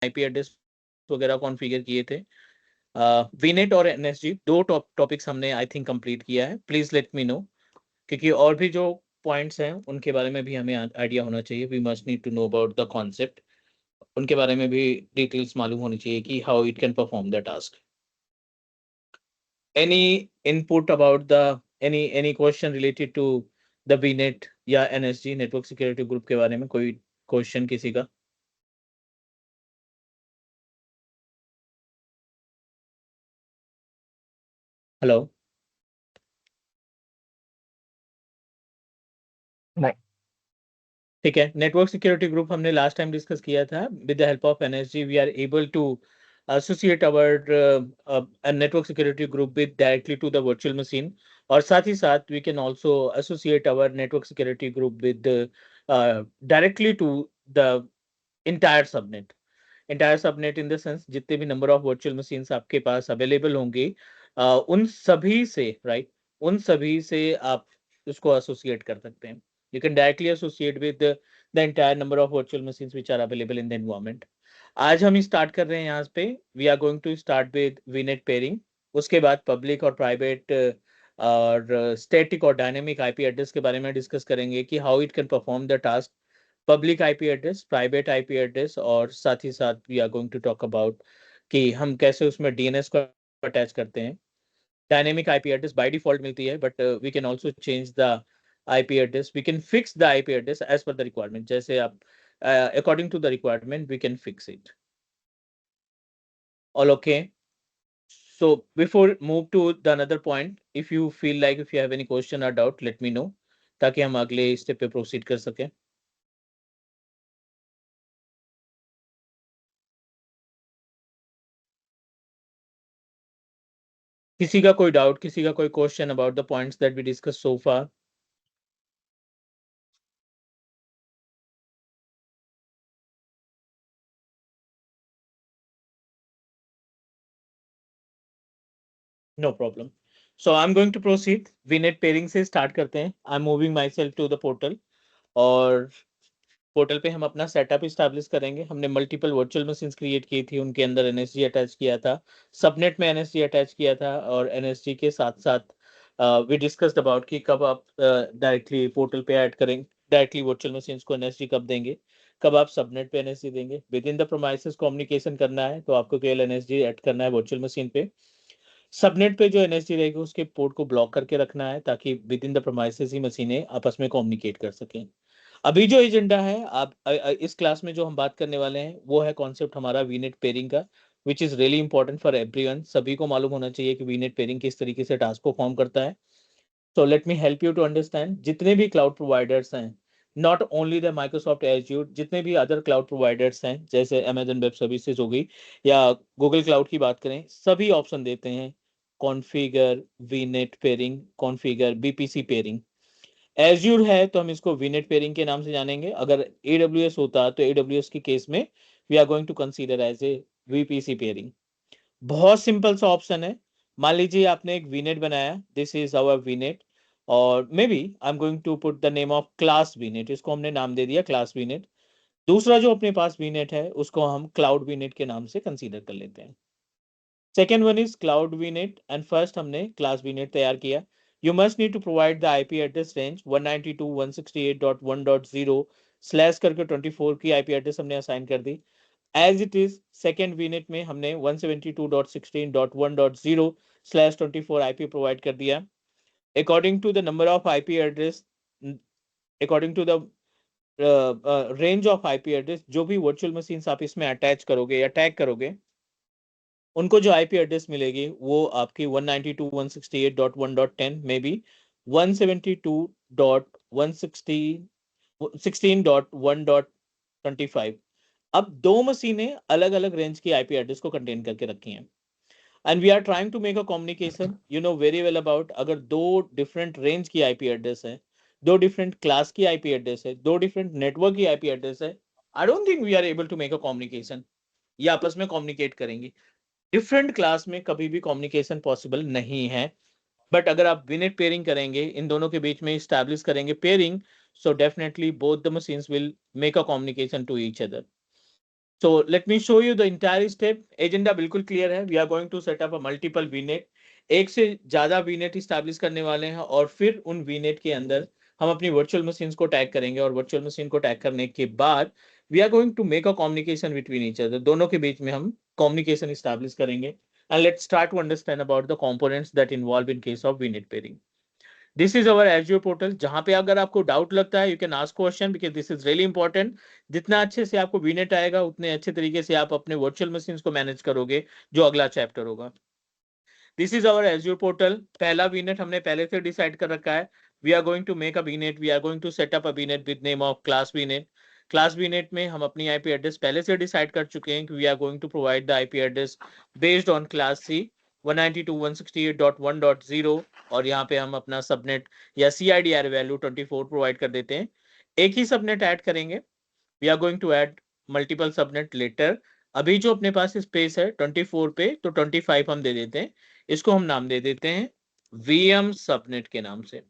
IP address वगैरह configure किए थे। वीनेट और एनएसजी दो टॉपिक्स हमने आई थिंक कंप्लीट किया है। प्लीज लेट मी नो, क्योंकि और भी जो पॉइंट्स हैं उनके बारे में भी हमें आइडिया होना चाहिए। We must need to know about the concept, उनके बारे में भी डिटेल्स मालूम होनी चाहिए कि how it can perform the task. Any input about the any question related to the VNet या एनएसजी नेटवर्क सिक्योरिटी ग्रुप के बारे में? कोई क्वेश्चन किसी का? हेलो? नहीं। ठीक है, नेटवर्क सिक्योरिटी ग्रुप हमने लास्ट टाइम डिस्कस किया था। With the help of NSG we are able to associate our network security group with directly to the virtual machine, और साथ ही साथ we can also associate our network security group with directly to the entire subnet. Entire subnet in the sense जितने भी number of virtual machines आपके पास available होंगे, उन सभी से, राइट, उन सभी से आप उसको एसोसिएट कर सकते हैं। You can directly associate with the entire number of virtual machines which are available in the environment. आज हम स्टार्ट कर रहे हैं यहाँ पे। We are going to start with VNet pairing. उसके बाद पब्लिक और प्राइवेट और स्टैटिक और डायनेमिक आईपी एड्रेस के बारे में डिस्कस करेंगे कि how it can perform the task. Public IP address, private IP address, और साथ ही साथ we are going to talk about कि हम कैसे उसमें डीएनएस को अटैच करते हैं। Dynamic IP address by default मिलती है, but we can also change the IP address. We can fix the IP address as per the requirement. जैसे आप according to the requirement we can fix it. All okay? So before move to the another point, if you feel like if you have any question or doubt, let me know, ताकि हम अगले step पे proceed कर सकें। किसी का कोई doubt, किसी का कोई question about the points that we discuss so far? No problem. So I am going to proceed. VNet pairing से स्टार्ट करते हैं। I am moving myself to the portal, और पोर्टल पे हम अपना सेटअप स्टैब्लिश करेंगे। हमने multiple virtual machines create की थी, उनके अंदर एनएसजी अटैच किया था, सबनेट में एनएसजी अटैच किया था, और एनएसजी के साथ साथ वी डिस्कस्ड अबाउट कि कब आप डायरेक्टली पोर्टल पे ऐड करेंगे, डायरेक्टली वर्चुअल मशीन्स को एनएसजी कब देंगे, कब आप सबनेट पे एनएसजी देंगे। विद इन द प्रोमाइसेस कम्युनिकेशन करना है तो आपको केवल एनएसजी ऐड करना है वर्चुअल मशीन पे। सबनेट पे जो एनएसजी रहेगी उसके पोर्ट को ब्लॉक करके रखना है ताकि विद इन द प्रोमाइसेस ही मशीनें आपस में कम्युनिकेट कर सकें। अभी जो एजेंडा है, आप इस क्लास में जो हम बात करने वाले हैं वो है कॉन्सेप्ट हमारा वीनेट पेयरिंग का, विच is really important for everyone. सभी को मालूम होना चाहिए कि वीनेट पेयरिंग किस तरीके से टास्क को फॉर्म करता है। So let me help you to understand. जितने भी क्लाउड प्रोवाइडर्स हैं, not only the Microsoft Azure, जितने भी अदर क्लाउड प्रोवाइडर्स हैं जैसे अमेजन वेब सर्विसेज हो गई या गूगल क्लाउड की बात करें, सभी ऑप्शन देते हैं configure वीनेट pairing, configure BPC pairing. Azure है तो हम इसको वीनेट पेयरिंग के नाम से जानेंगे। अगर एडब्ल्यूएस होता तो एडब्ल्यूएस की केस में we are going to consider as a VPC pairing. बहुत सिंपल सा ऑप्शन है। मान लीजिए आपने एक वीनेट बनाया, दिस इज आवर वीनेट, और maybe I am going to put the name of class VNet, इसको हमने नाम दे दिया क्लास वीनेट। दूसरा जो अपने पास वीनेट है उसको हम क्लाउड वीनेट के नाम से कंसीडर कर लेते हैं। Second one is cloud वीनेट, and first हमने क्लास वीनेट तैयार किया। You must need to provide the IP address range 192.168.1.0 slash करके 24 की IP एड्रेस हमने असाइन कर दी। As it is second VNet में हमने 172.16.1.0 स्लैश 24 IP प्रोवाइड कर दिया। According to the number of IP address, according to the range of IP address, जो भी वर्चुअल मशीन आप इसमें अटैच करोगे या टैग करोगे, उनको जो आईपी एड्रेस मिलेगी वो आपकी 192.168.1.10 में भी 172.116.1.25। अब दो मशीनें अलग अलग रेंज की आईपी एड्रेस को कंटेन करके रखी हैं, and we are trying to make a communication. You know very well about, अगर दो डिफरेंट रेंज की आईपी एड्रेस है, दो डिफरेंट क्लास की आईपी एड्रेस है, दो डिफरेंट नेटवर्क की आईपी एड्रेस है, I don't think we are able to make a communication. ये आपस में कम्युनिकेट करेंगी। डिफरेंट क्लास में कभी भी कम्युनिकेशन पॉसिबल नहीं है, बट अगर आप विनेट पेयरिंग करेंगे, इन दोनों के बीच में स्टैब्लिश करेंगे pairing, so definitely both the machines will make a communication to each other. So let me show you the entire step. Agenda बिल्कुल क्लियर है. We are going to set up a multiple VNet. एक से ज्यादा VNet establish करने वाले हैं और फिर उन VNet के अंदर हम अपनी वर्चुअल मशीन्स को टैग करेंगे और वर्चुअल मशीन को टैग करने के बाद we are going to make a communication between each other. दोनों के बीच में हम कम्युनिकेशन स्टैब्लिश करेंगे. And let's start to understand about the components that involve in case of VNet pairing. This is our Azure portal. जहां पे अगर आपको डाउट लगता है you can ask question because this is really important. जितना अच्छे से आपको वीनेट आएगा उतने अच्छे तरीके से आप अपने वर्चुअल मशीन्स को मैनेज करोगे जो अगला चैप्टर होगा. This is our Azure portal. पहला वीनेट हमने पहले से डिसाइड कर रखा है. We are going to make a VNet. We are going to set up a VNet with name of class VNet. Class VNet में हम अपनी आईपी एड्रेस पहले से डिसाइड कर चुके हैं कि we are going to provide the IP address based on class C 192.168.1.0 और यहाँ पे हम अपना सबनेट या CIDR वैल्यू 24 प्रोवाइड कर देते हैं. एक ही सबनेट ऐड करेंगे. We are going to add multiple subnet later. अभी जो अपने पास स्पेस है 24 पे तो 25 हम दे देते हैं. इसको हम नाम दे देते हैं VM सबनेट के नाम से.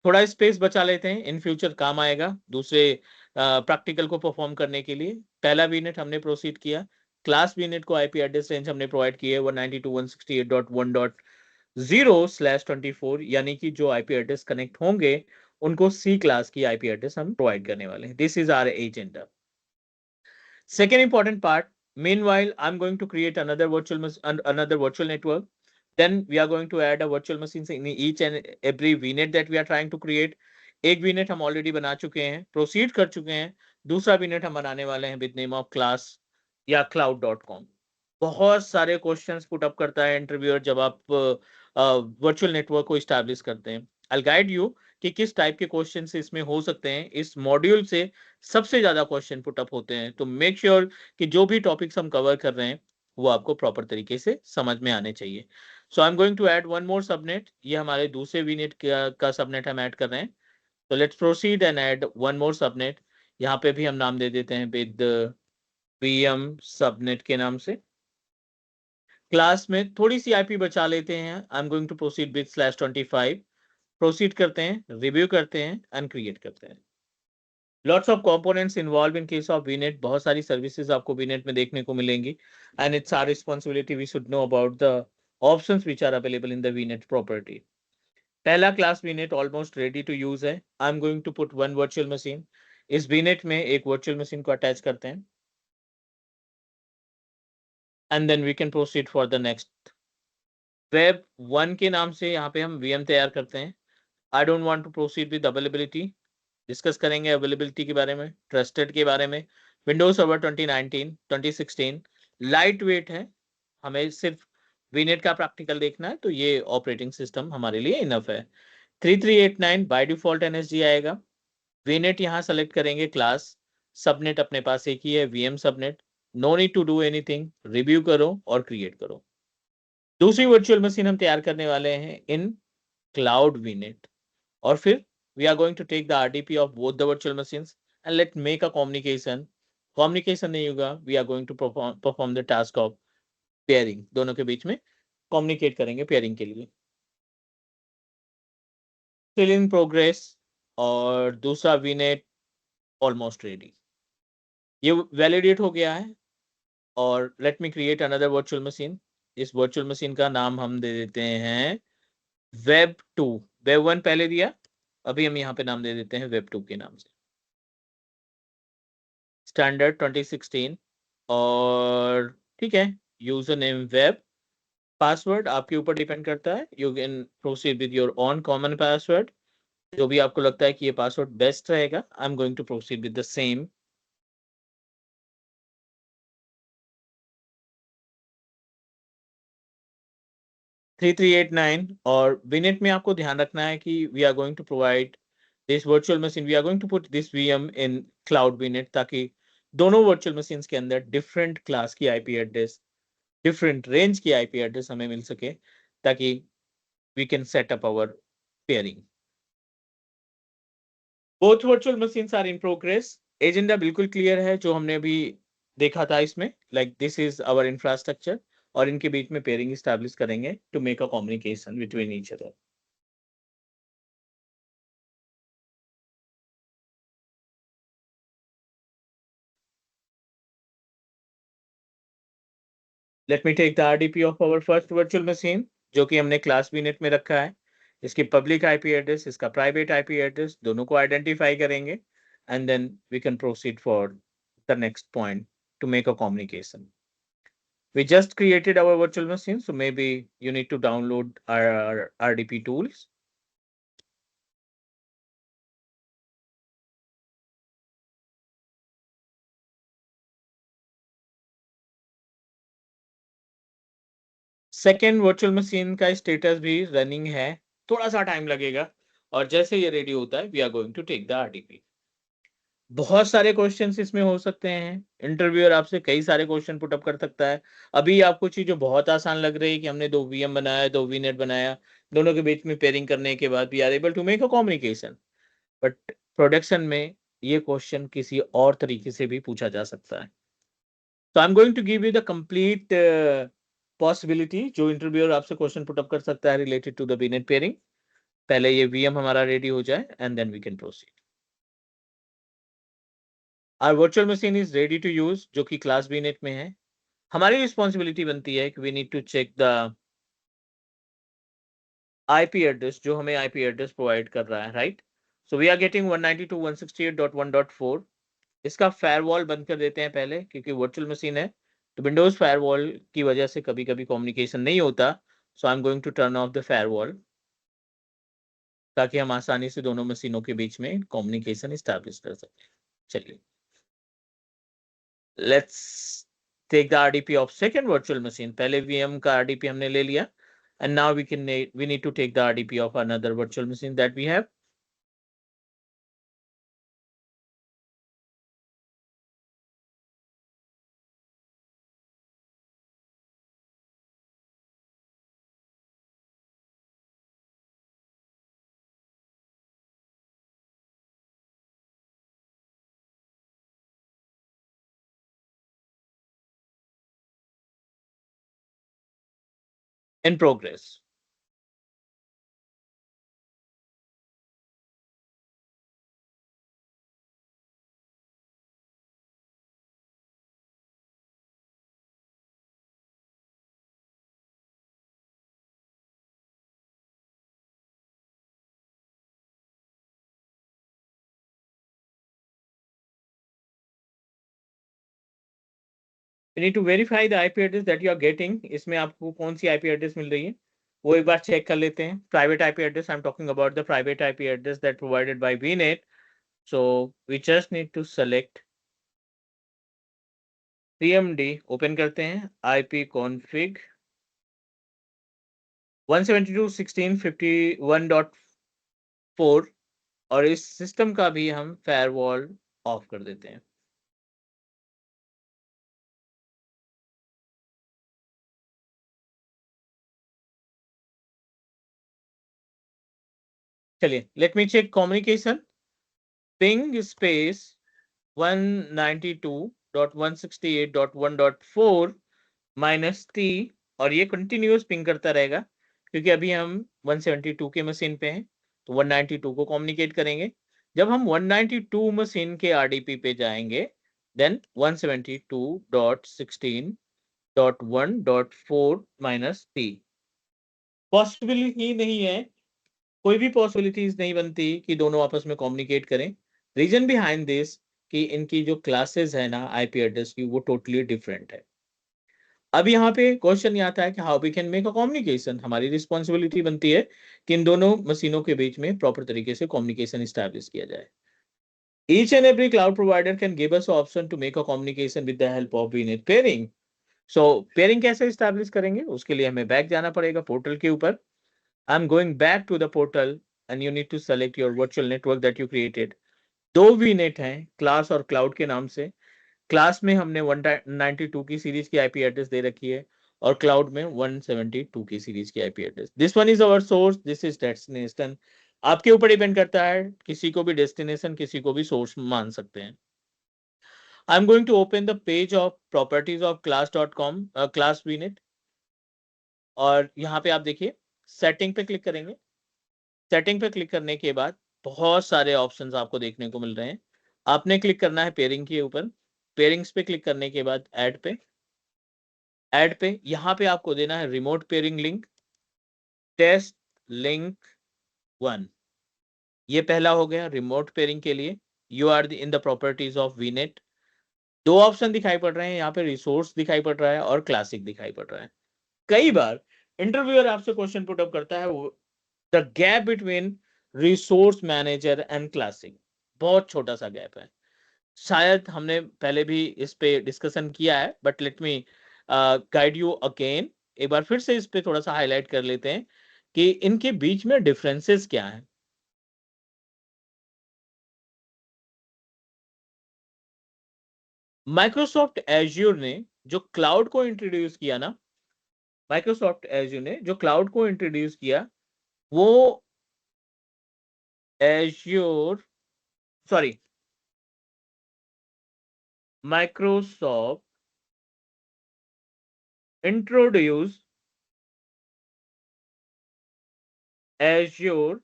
थोड़ा स्पेस बचा लेते हैं, इन फ्यूचर काम आएगा दूसरे प्रैक्टिकल को परफॉर्म करने के लिए. पहला वीनेट हमने प्रोसीड किया. क्लास वीनेट को आईपी एड्रेस रेंज हमने प्रोवाइड की है 192.168.1.0/24 यानी कि जो आईपी एड्रेस कनेक्ट होंगे उनको सी क्लास की आईपी एड्रेस हम प्रोवाइड करने वाले हैं. This is our agenda. Second important part, meanwhile, I'm going to create another virtual network. Then we are going to add a virtual machines in each and every VNet that we are trying to create. एक VNet हम already बना चुके हैं, proceed कर चुके हैं. दूसरा VNet हम बनाने वाले हैं विद नेम ऑफ क्लास या cloud.com. बहुत सारे क्वेश्चंस पुट अप करता है इंटरव्यूअर जब आप वर्चुअल नेटवर्क को इस्टेब्लिश करते हैं. आई गाइड यू कि किस टाइप के क्वेश्चन इसमें हो सकते हैं. इस मॉड्यूल से सबसे ज्यादा क्वेश्चन पुट अप होते हैं. तो मेक श्योर कि जो भी टॉपिक्स हम कवर कर रहे हैं वो आपको प्रॉपर तरीके से समझ में आने चाहिए. So I am going to add one more subnet. ये हमारे दूसरे वीनेट का सबनेट हम ऐड कर रहे हैं. तो let's proceed and add one more subnet. यहाँ पे भी हम नाम दे देते हैं विद VM सबनेट के नाम से. क्लास में थोड़ी सी आईपी बचा लेते हैं. I am going to proceed with /25. Proceed करते हैं, रिव्यू करते हैं एंड क्रिएट करते हैं. Lots of components involve in case of VNet. बहुत सारी सर्विसेज आपको वीनेट में देखने को मिलेंगी and it's our responsibility we should know about the options which are available in the VNet property. पहला class VNet almost ready to use है. I am going to put one virtual machine. इस वीनेट में एक virtual machine को attach करते हैं and then we can proceed for the next. Web 1 के नाम से यहाँ पे हम VM तैयार करते हैं. I don't want to proceed with availability. Discuss करेंगे अवेलेबिलिटी के बारे में, ट्रस्टेड के बारे में. विंडोज सर्वर 2019 2016 लाइट वेट है. हमें सिर्फ वीनेट का प्रैक्टिकल देखना है तो ये ऑपरेटिंग सिस्टम हमारे लिए इनफ है. 3389 बाय डिफॉल्ट NSG आएगा. वीनेट यहाँ सेलेक्ट करेंगे क्लास. सबनेट अपने पास एक ही है VM subnet. No need to do anything. Review करो और क्रिएट करो. दूसरी वर्चुअल मशीन हम तैयार करने वाले हैं इन क्लाउड वीनेट और फिर we are going to take the RDP of both the virtual machines and let make a communication. Communication नहीं होगा, we are going to perform the task of pairing. दोनों के बीच में communicate करेंगे pairing के लिए. Still in progress और दूसरा VNet almost ready. ये validate हो गया है और let me create another virtual machine. इस virtual machine का नाम हम दे देते हैं Web2. Web1 पहले दिया, अभी हम यहाँ पे नाम दे देते हैं Web2 के नाम से. स्टैंडर्ड 2016 और ठीक है. User name web. पासवर्ड आपके ऊपर डिपेंड करता है. You can proceed with your own common password. जो भी आपको लगता है कि ये पासवर्ड बेस्ट रहेगा. I am going to proceed with the same. Three three eight nine और विनेट में आपको ध्यान रखना है कि we are going to provide this virtual machine. We are going to put this VM in cloud VNet ताकि दोनों virtual machines के अंदर डिफरेंट क्लास की आईपी एड्रेस, डिफरेंट रेंज की आईपी एड्रेस हमें मिल सके ताकि we can set up our pairing. Both virtual machines are in progress. Agenda बिल्कुल क्लियर है जो हमने अभी देखा था इसमें. Like this is our infrastructure और इनके बीच में पेयरिंग स्टैब्लिश करेंगे to make a communication between each other. Let me take the RDP of our first virtual machine, जो कि हमने क्लास बीनेट में रखा है। इसकी पब्लिक आईपी एड्रेस, इसका प्राइवेट आईपी एड्रेस, दोनों को आइडेंटिफाई करेंगे and then we can proceed for the next point two make a communication. We just created our virtual machine, so maybe you need to download our RDP tools. Second virtual machine का status भी running है, थोड़ा सा time लगेगा, और जैसे ये ready होता है we are going to take the RDP. बहुत सारे क्वेश्चंस इसमें हो सकते हैं, इंटरव्यूअर आपसे कई सारे क्वेश्चन पुट अप कर सकता है. अभी आपको चीज जो बहुत आसान लग रही है कि हमने दो वीएम बनाया, दो वीनेट बनाया, दोनों के बीच में पेयरिंग करने के बाद we are able to make a communication. But production में ये क्वेश्चन किसी और तरीके से भी पूछा जा सकता है. तो I am going to give you the complete possibility जो इंटरव्यूअर आपसे क्वेश्चन पुट अप कर सकता है related to the VNet pairing. पहले ये वीएम हमारा रेडी हो जाए and then we can proceed. Our virtual machine is ready to use, जो कि क्लास बीनेट में है. हमारी रिस्पॉन्सिबिलिटी बनती है कि we need to check the IP address जो हमें आईपी एड्रेस प्रोवाइड कर रहा है, right. So we are getting 192.168.1.4. इसका फायरवॉल बंद कर देते हैं पहले, क्योंकि वर्चुअल मशीन है तो विंडोज फायरवॉल की वजह से कभी कभी कम्युनिकेशन नहीं होता. So I am going to turn off the firewall, ताकि हम आसानी से दोनों मशीनों के बीच में कम्युनिकेशन स्टैब्लिश कर सकें. चलिए, let's take the RDP of second virtual machine. पहले वीएम का आरडीपी हमने ले लिया, and now we need to take the RDP of another virtual machine that we have. In progress. You need to verify the IP address that you are getting. इसमें आपको कौन सी IP address मिल रही है वो एक बार चेक कर लेते हैं. Private IP address, I am talking about the private IP address that provided by VNet. So we just need to select CMD, open करते हैं IP config 172.16.51.4, और इस सिस्टम का भी हम फायरवॉल ऑफ कर देते हैं. चलिए, let me check communication. Ping space 192.168.1.4 minus T, और ये कंटिन्यूअस पिंग करता रहेगा, क्योंकि अभी हम 172 के मशीन पे हैं तो 192 को कम्युनिकेट करेंगे. जब हम 192 मशीन के आरडीपी पे जाएंगे देन 172.16.1.4 माइनस टी. पॉसिबिलिटी नहीं है, कोई भी पॉसिबिलिटीज नहीं बनती कि दोनों आपस में कम्युनिकेट करें. रीजन बिहाइंड दिस कि इनकी जो क्लासेस है ना आईपी एड्रेस की, वो टोटली डिफरेंट है. अब यहाँ पे क्वेश्चन ये आता है कि how we can make a communication. हमारी रिस्पॉन्सिबिलिटी बनती है कि इन दोनों मशीनों के बीच में प्रॉपर तरीके से कम्युनिकेशन स्टैब्लिश किया जाए. Each and every cloud provider can give us option to make a communication with the help of VNet pairing. So pairing कैसे establish करेंगे, उसके लिए हमें बैक जाना पड़ेगा पोर्टल के ऊपर. I'm going back to the portal and you need to select your virtual network that you created. दो VNet हैं क्लास और क्लाउड के नाम से. क्लास में हमने 192 की सीरीज की आईपी एड्रेस दे रखी है, और क्लाउड में 172 की सीरीज की IP address. This one is our source, this is destination. आपके ऊपर डिपेंड करता है, किसी को भी डेस्टिनेशन, किसी को भी सोर्स मान सकते हैं. I am going to open the page of properties of class.com, class VNet. और यहाँ पे आप देखिए, सेटिंग पे क्लिक करेंगे. सेटिंग पे क्लिक करने के बाद बहुत सारे ऑप्शंस आपको देखने को मिल रहे हैं. आपने क्लिक करना है पेयरिंग के ऊपर. पेयरिंग्स पे क्लिक करने के बाद ऐड पे, ऐड पे यहां पे आपको देना है remote pairing link test link 1। ये पहला हो गया रिमोट पेयरिंग के लिए। You are in the properties of VNet. दो ऑप्शन दिखाई पड़ रहे हैं यहाँ पे, रिसोर्स दिखाई पड़ रहा है और क्लासिक दिखाई पड़ रहा है। कई बार इंटरव्यूअर आपसे क्वेश्चन पुट अप करता है, the gap between resource manager and classic, बहुत छोटा सा गैप है। शायद हमने पहले भी इस पे डिस्कशन किया है, but let me guide you again. एक बार फिर से इस पे थोड़ा सा हाईलाइट कर लेते हैं कि इनके बीच में डिफरेंसेस क्या है। माइक्रोसॉफ्ट एज्योर ने जो क्लाउड को इंट्रोड्यूस किया ना, माइक्रोसॉफ्ट एज्योर ने जो क्लाउड को इंट्रोड्यूस किया, वो azure, sorry, Microsoft introduce azure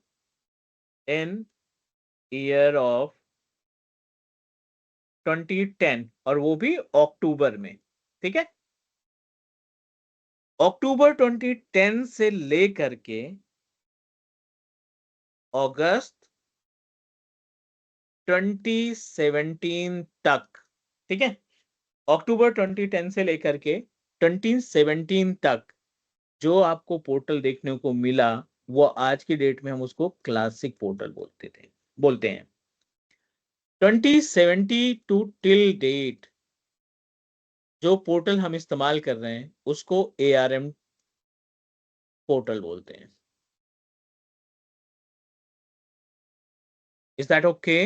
in year of 2010, और वो भी अक्टूबर में। ठीक है, अक्टूबर 2010 से लेकर के अगस्त 2017 तक। ठीक है, अक्टूबर 2010 से लेकर के 2017 तक जो आपको पोर्टल देखने को मिला, वो आज की डेट में हम उसको क्लासिक पोर्टल बोलते हैं। 2070 टू टिल डेट जो पोर्टल हम इस्तेमाल कर रहे हैं उसको ARM पोर्टल बोलते हैं। Is that okay?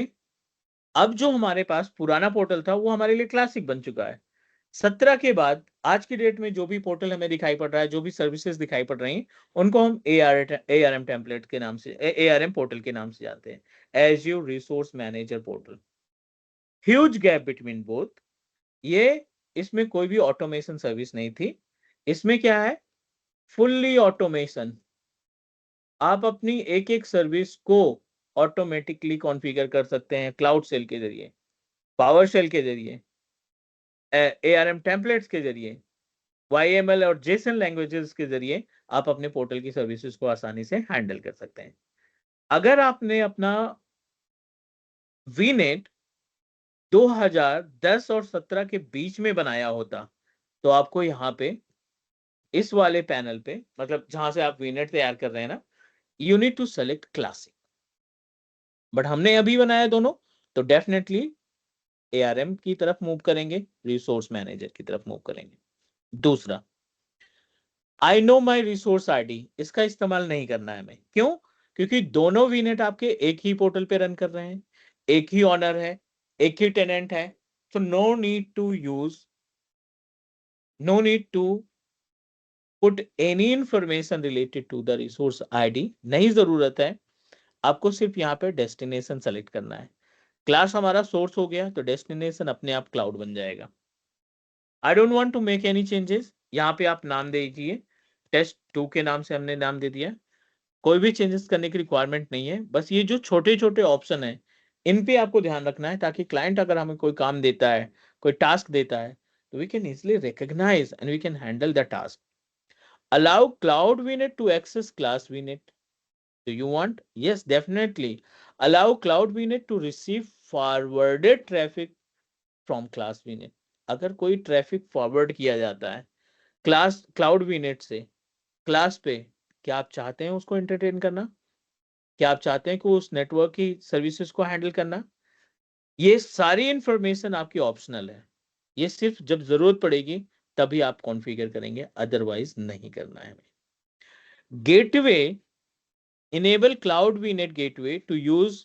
अब जो हमारे पास पुराना पोर्टल था वो हमारे लिए क्लासिक बन चुका है। 17 के बाद आज की डेट में जो भी पोर्टल हमें दिखाई पड़ रहा है, जो भी सर्विसेज दिखाई पड़ रही हैं, उनको हम ARM टेम्पलेट के नाम से, ARM पोर्टल के नाम से जानते हैं, azure resource manager portal. Huge gap between both. ये, इसमें कोई भी ऑटोमेशन सर्विस नहीं थी। इसमें क्या है, फुल्ली ऑटोमेशन। आप अपनी एक एक सर्विस को ऑटोमेटिकली कॉन्फ़िगर कर सकते हैं क्लाउड सेल के जरिए, पावर शेल के जरिए, ARM टेम्पलेट्स के जरिए, YML और JSON लैंग्वेजेस के जरिए आप अपने पोर्टल की सर्विसेज को आसानी से हैंडल कर सकते हैं। अगर आपने अपना वीनेट 2010 और 17 के बीच में बनाया होता, तो आपको यहाँ पे इस वाले पैनल पे, मतलब जहां से आप वीनेट तैयार कर रहे हैं ना, you need to select classic. But हमने अभी बनाया दोनों, तो डेफिनेटली ARM की तरफ मूव करेंगे, रिसोर्स मैनेजर की तरफ मूव करेंगे। दूसरा, I know my resource ID, इसका इस्तेमाल नहीं करना है हमें। क्यों? क्योंकि दोनों वीनेट आपके एक ही पोर्टल पे रन कर रहे हैं, एक ही ऑनर है, एक ही टेनेंट है। So no need to put any information related to the resource ID, नहीं जरूरत है। आपको सिर्फ यहाँ पे डेस्टिनेशन सेलेक्ट करना है। क्लास हमारा सोर्स हो गया, तो डेस्टिनेशन अपने आप क्लाउड बन जाएगा। I don't want to make any changes. यहाँ पे आप नाम दे दीजिए, टेस्ट 2 के नाम से हमने नाम दे दिया। कोई भी चेंजेस करने की रिक्वायरमेंट नहीं है। बस ये जो छोटे छोटे ऑप्शन है, इन पे आपको ध्यान रखना है, ताकि क्लाइंट अगर हमें कोई काम देता है, कोई टास्क देता है, तो we can easily recognise and we can handle the task. Allow cloud VNet to access class VNet. Do you want? Yes, definitely. Allow Cloud VNet to receive forwarded traffic from Class VNet. अगर कोई traffic forward किया जाता है class cloud VNet से class पे, क्या आप चाहते हैं उसको एंटरटेन करना? क्या आप चाहते हैं कि उस नेटवर्क की सर्विसेज को हैंडल करना? ये सारी इंफॉर्मेशन आपकी ऑप्शनल है। ये सिर्फ जब जरूरत पड़ेगी तभी आप कॉन्फ़िगर करेंगे, अदरवाइज नहीं करना है। Gateway, enable Cloud VNet gateway to use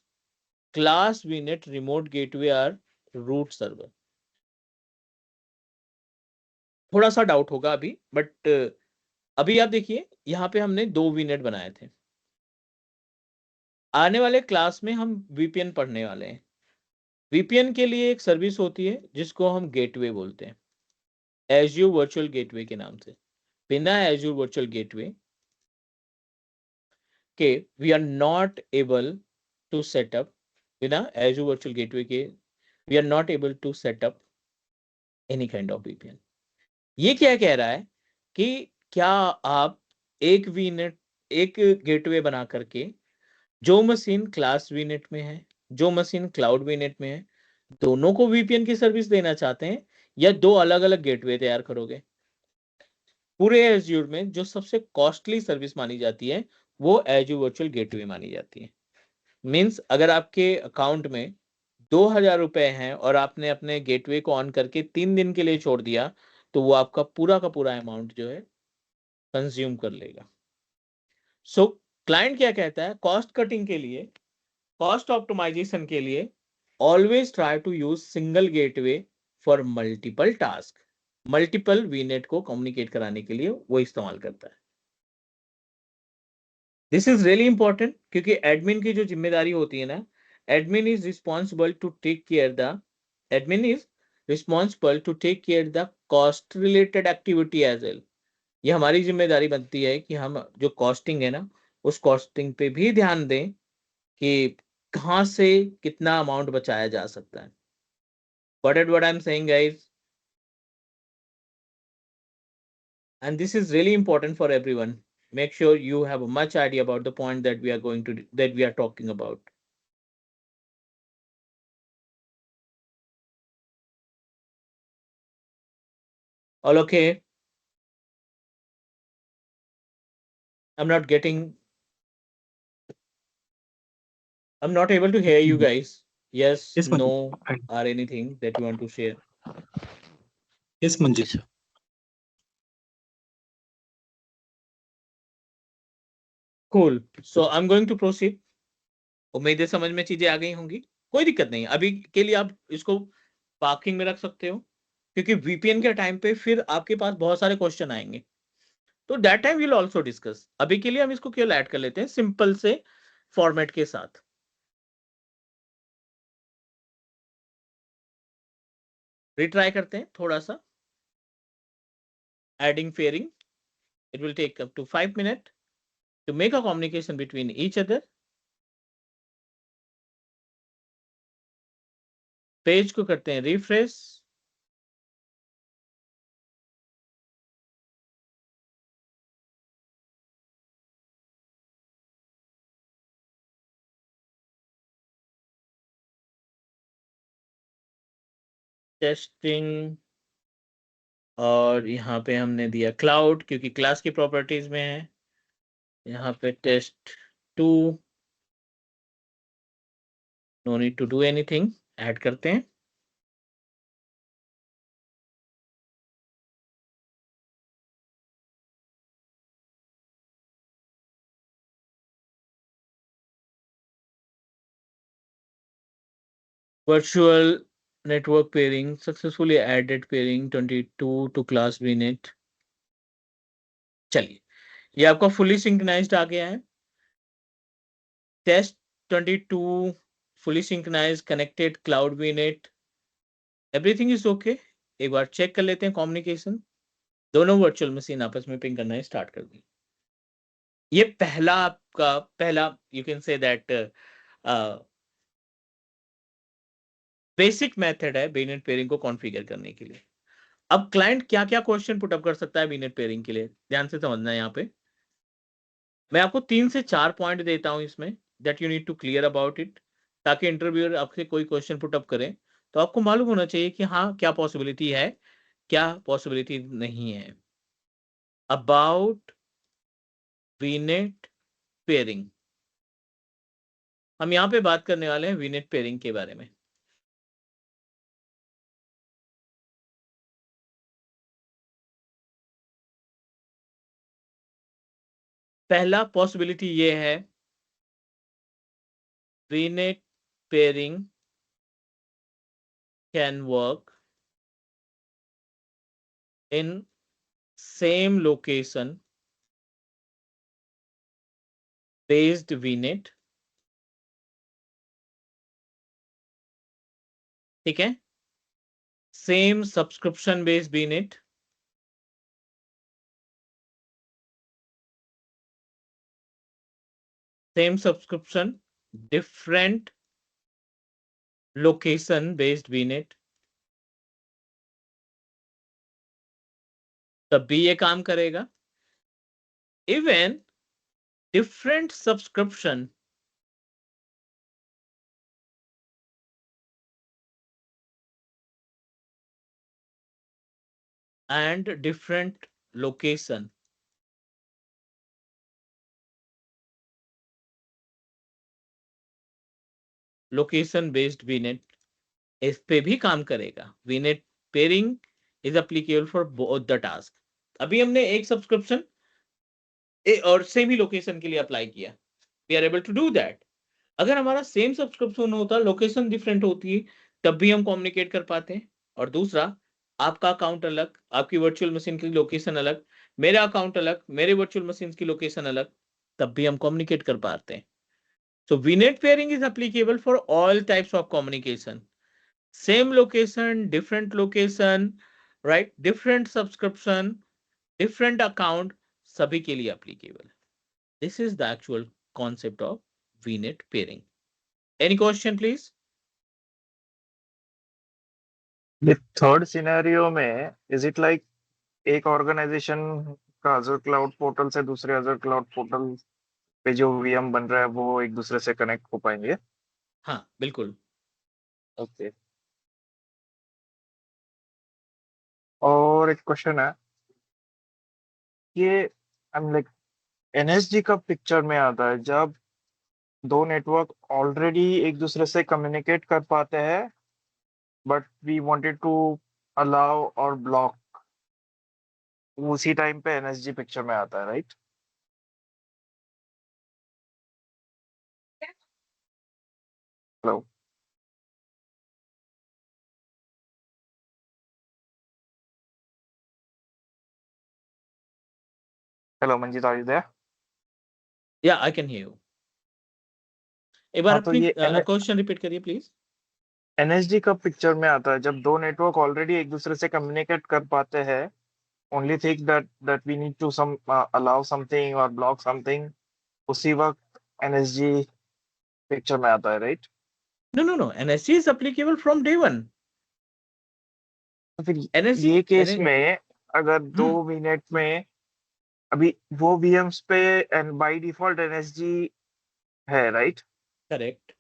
Class VNet remote gateway or root server। थोड़ा सा डाउट होगा अभी, बट अभी आप देखिए, यहाँ पे हमने 2 VNet बनाए थे। आने वाले क्लास में हम VPN पढ़ने वाले हैं। VPN के लिए एक सर्विस होती है जिसको हम गेटवे बोलते हैं, Azure वर्चुअल गेटवे के नाम से। बिना Azure वर्चुअल गेटवे के we are not able to setup, बिना Azure वर्चुअल गेटवे के we are not able to setup any kind of VPN। ये क्या कह रहा है कि क्या आप एक वीनेट, एक गेटवे बना करके जो मशीन क्लास वीनेट में है, जो मशीन क्लाउड वीनेट में है, दोनों को वीपीएन की सर्विस देना चाहते हैं, या दो अलग अलग गेटवे तैयार करोगे? पूरे एज्यूर में जो सबसे कॉस्टली सर्विस मानी जाती है वो एज्यूर वर्चुअल गेटवे मानी जाती है। मींस अगर आपके अकाउंट में 2000 रुपए हैं और आपने अपने गेटवे को ऑन करके 3 दिन के लिए छोड़ दिया, तो वो आपका पूरा का पूरा अमाउंट जो है कंज्यूम कर लेगा। सो क्लाइंट क्या कहता है, कॉस्ट कटिंग के लिए, कॉस्ट ऑप्टिमाइजेशन के लिए, always try to use single gateway for multiple task. Multiple VNet को कम्युनिकेट कराने के लिए वो इस्तेमाल करता है। दिस इज रियली इंपॉर्टेंट, क्योंकि एडमिन की जो जिम्मेदारी होती है ना, admin is responsible to take care the admin is responsible to take care the cost related activity as well. ये हमारी जिम्मेदारी बनती है कि हम जो कॉस्टिंग है ना, उस कॉस्टिंग पे भी ध्यान दें कि कहाँ से कितना अमाउंट बचाया जा सकता है। What I'm saying, guys, and this is really important for everyone. Make sure you have a much idea about the point that we are talking about. All okay? I'm not getting. I'm not able to hear you guys. Yes, Yes, Manju. no, or anything that you want to share. Yes, Manju. Cool. So I'm going to proceed. उम्मीद है समझ में चीजें आ गई होंगी। कोई दिक्कत नहीं, अभी के लिए आप इसको पार्किंग में रख सकते हो, क्योंकि वीपीएन के टाइम पे फिर आपके पास बहुत सारे क्वेश्चन आएंगे, तो that time will also discuss. अभी के लिए हम इसको केवल ऐड कर लेते हैं सिंपल से फॉर्मेट के साथ। रिट्राई करते हैं थोड़ा सा। Adding pairing, it will take up to 5 minutes to make a communication between each other. Page को करते हैं रिफ्रेश। टेस्टिंग, और यहाँ पे हमने दिया क्लाउड क्योंकि क्लास की प्रॉपर्टीज में है। यहाँ पे test 2, no need to do anything, add करते हैं। Virtual network pairing successfully added pairing 22 to class VNet। चलिए, ये आपका फुली सिंक्रोनाइज्ड आ गया है। Test 22 fully synchronised connected cloud VNet, everything is okay. एक बार चेक कर लेते हैं कम्युनिकेशन। दोनों वर्चुअल मशीन आपस में पिंग करना स्टार्ट कर दी। ये पहला आपका पहला you can say that basic method है बीनेट पेयरिंग को कॉन्फ़िगर करने के लिए। अब क्लाइंट क्या क्या क्वेश्चन पुट अप कर सकता है बीनेट पेयरिंग के लिए, ध्यान से समझना है। यहाँ पे मैं आपको 3 से 4 पॉइंट देता हूं इसमें, that you need to clear about it, ताकि इंटरव्यूअर आपसे कोई क्वेश्चन पुट अप करे तो आपको मालूम होना चाहिए कि हाँ क्या पॉसिबिलिटी है, क्या पॉसिबिलिटी नहीं है अबाउट वीनेट पेयरिंग। हम यहाँ पे बात करने वाले हैं वीनेट पेयरिंग के बारे में। पहला पॉसिबिलिटी ये है, VNet pairing can work in same location based VNet। ठीक है, same subscription based VNet, same subscription different location based VNet। तब भी ये काम करेगा। Even different subscription and different location based VNet इस पे भी काम करेगा। VNet pairing is applicable for both the task। अभी हमने एक सब्सक्रिप्शन और सेम ही लोकेशन के लिए अप्लाई किया, we are able to do that. अगर हमारा सेम सब्सक्रिप्शन होता, लोकेशन डिफरेंट होती, तब भी हम कम्युनिकेट कर पाते हैं। और दूसरा, आपका अकाउंट अलग, आपकी वर्चुअल मशीन की लोकेशन अलग, मेरा अकाउंट अलग, मेरे वर्चुअल मशीन की लोकेशन अलग, तब भी हम कम्युनिकेट कर पाते हैं। So VNet pairing is applicable for all types of communication. Same location, different location, right? Different subscription, different account, सभी के लिए applicable. This is the actual concept of VNet pairing. Any question, please? ये third scenario में is it like एक organisation का अजर cloud portal से दूसरे अजर क्लाउड पोर्टल पे जो वीएम बन रहा है वो एक दूसरे से कनेक्ट हो पाएंगे? हाँ, बिल्कुल। ओके। और एक क्वेश्चन है, ये आई लाइक एनएसजी का पिक्चर में आता है जब दो नेटवर्क ऑलरेडी एक दूसरे से कम्युनिकेट कर पाते हैं but we wanted to allow और ब्लॉक, उसी टाइम पे एनएसजी पिक्चर में आता है, right? Hello hello Manjeet, are you there? Yeah, I can hear you. एक बार हाँ, तो अपनी ये क्वेश्चन रिपीट करिए प्लीज। एनएसजी का पिक्चर में आता है जब दो नेटवर्क ऑलरेडी एक दूसरे से कम्युनिकेट कर पाते हैं, only thing that we need to some allow something और ब्लॉक समथिंग, उसी वक्त एनएसजी पिक्चर में आता है, right? No, NSG is applicable from day one. तो फिर NSG ये केस में अगर 2 मिनट में अभी वो वीएम्स पे बाय डिफॉल्ट एनएसजी है, राइट? करेक्ट।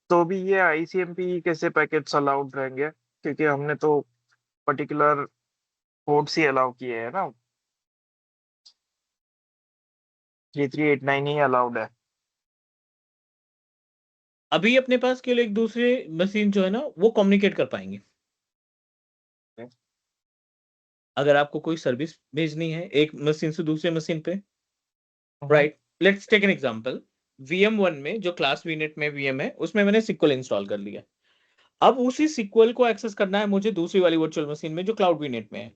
तो भी ये आईसीएमपी कैसे पैकेट्स अलाउड रहेंगे, क्योंकि हमने तो पर्टिकुलर पोर्ट्स ही अलाउ किए हैं ना, 3389 ही अलाउड है। अभी अपने पास केवल एक दूसरे मशीन जो है ना वो कम्युनिकेट कर पाएंगे। अगर आपको कोई सर्विस भेजनी है एक मशीन से दूसरे मशीन पे, right, let's take an example. VM1 में जो क्लास VNet में VM है उसमें मैंने SQL इंस्टॉल कर लिया। अब उसी SQL को एक्सेस करना है मुझे दूसरी वाली वर्चुअल मशीन में जो क्लाउड VNet में है।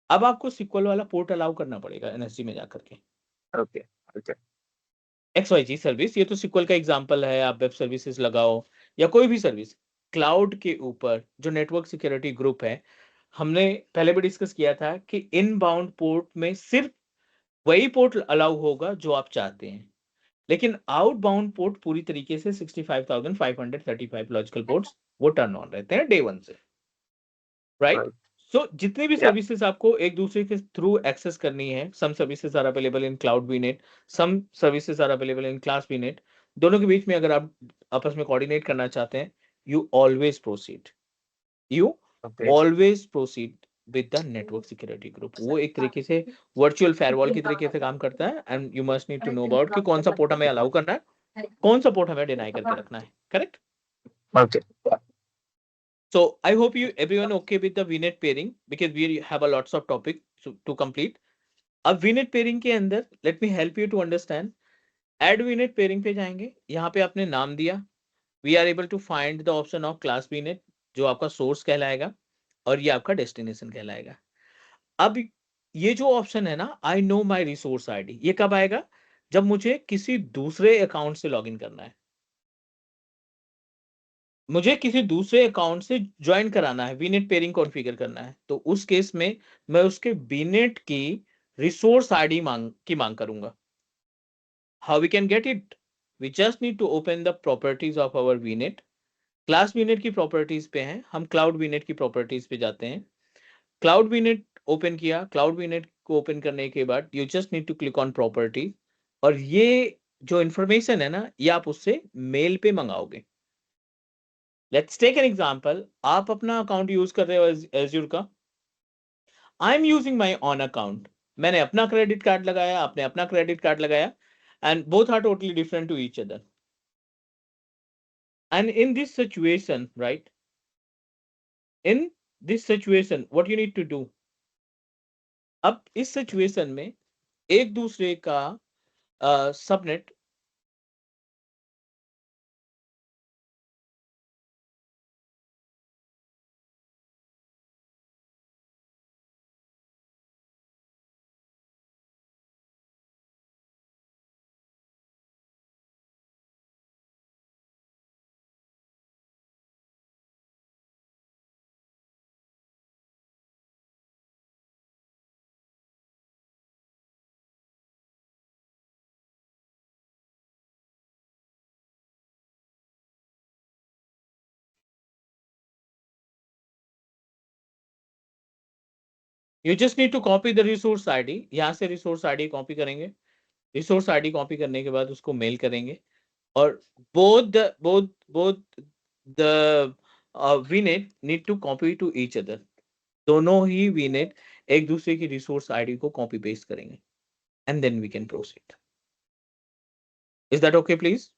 अब आपको SQL वाला पोर्ट अलाउ करना पड़ेगा NSG में जाकर के। Okay okay. XYZ सर्विस, ये तो SQL का एग्जांपल है, आप वेब सर्विसेज लगाओ या कोई भी सर्विस क्लाउड के ऊपर जो नेटवर्क सिक्योरिटी ग्रुप है, हमने पहले भी डिस्कस किया था कि इनबाउंड पोर्ट में सिर्फ वही पोर्ट अलाउ होगा जो आप चाहते हैं, लेकिन आउटबाउंड पोर्ट पूरी तरीके से 65,535 लॉजिकल पोर्ट्स वो टर्न ऑन रहते हैं डे 1 से, राइट? सो जितनी भी सर्विसेज आपको एक दूसरे के थ्रू एक्सेस करनी है, some services are available in cloud VNet, some services are available in class VNet, दोनों के बीच में अगर आप आपस में कोऑर्डिनेट करना चाहते हैं, you always proceed with the network security group. वो एक तरीके से वर्चुअल फायरवॉल की तरीके से काम करता है, and you must need to know about कि कौन सा पोर्ट हमें अलाउ करना है, कौन सा पोर्ट हमें डिनाई करके रखना है, correct? Okay. So I hope you everyone okay with the VNet pairing because we have a lots of topic to complete. अब VNet pairing के अंदर let me help you to understand. Add VNet pairing पे जाएंगे, यहाँ पे आपने नाम दिया, we are able to find the option of class VNet जो आपका सोर्स कहलाएगा और ये आपका डेस्टिनेशन कहलाएगा। अब ये जो ऑप्शन है ना, I know my resource ID, ये कब आएगा? जब मुझे किसी दूसरे अकाउंट से लॉगिन करना है, मुझे किसी दूसरे अकाउंट से ज्वाइन कराना है, VNet पेयरिंग कॉन्फ़िगर करना है, तो उस केस में मैं उसके VNet की रिसोर्स आईडी मांग करूंगा। How we can get it? We just need to open the properties of our VNet। Class VNet की प्रॉपर्टीज पे हैं, हम क्लाउड VNet की प्रॉपर्टीज पे जाते हैं। क्लाउड VNet ओपन किया, क्लाउड वीनेट को ओपन करने के बाद you just need to click on property, और ये जो इंफॉर्मेशन है ना, ये आप उससे मेल पे मंगाओगे। लेट्स टेक एन एग्जांपल, आप अपना अकाउंट यूज कर रहे हो एज्यूर का, I am using my on account, मैंने अपना क्रेडिट कार्ड लगाया, आपने अपना क्रेडिट कार्ड लगाया, and both are totally different to each other. And in this situation, right, in this situation, what you need to do, अब इस situation में एक दूसरे का subnet you just need to copy the resource ID, यहां से resource ID copy करेंगे, resource ID copy करने के बाद उसको मेल करेंगे, और both the VNet need to copy to each other, दोनों ही VNet एक दूसरे की रिसोर्स आईडी को कॉपी पेस्ट करेंगे, and then we can proceed. Is that okay please?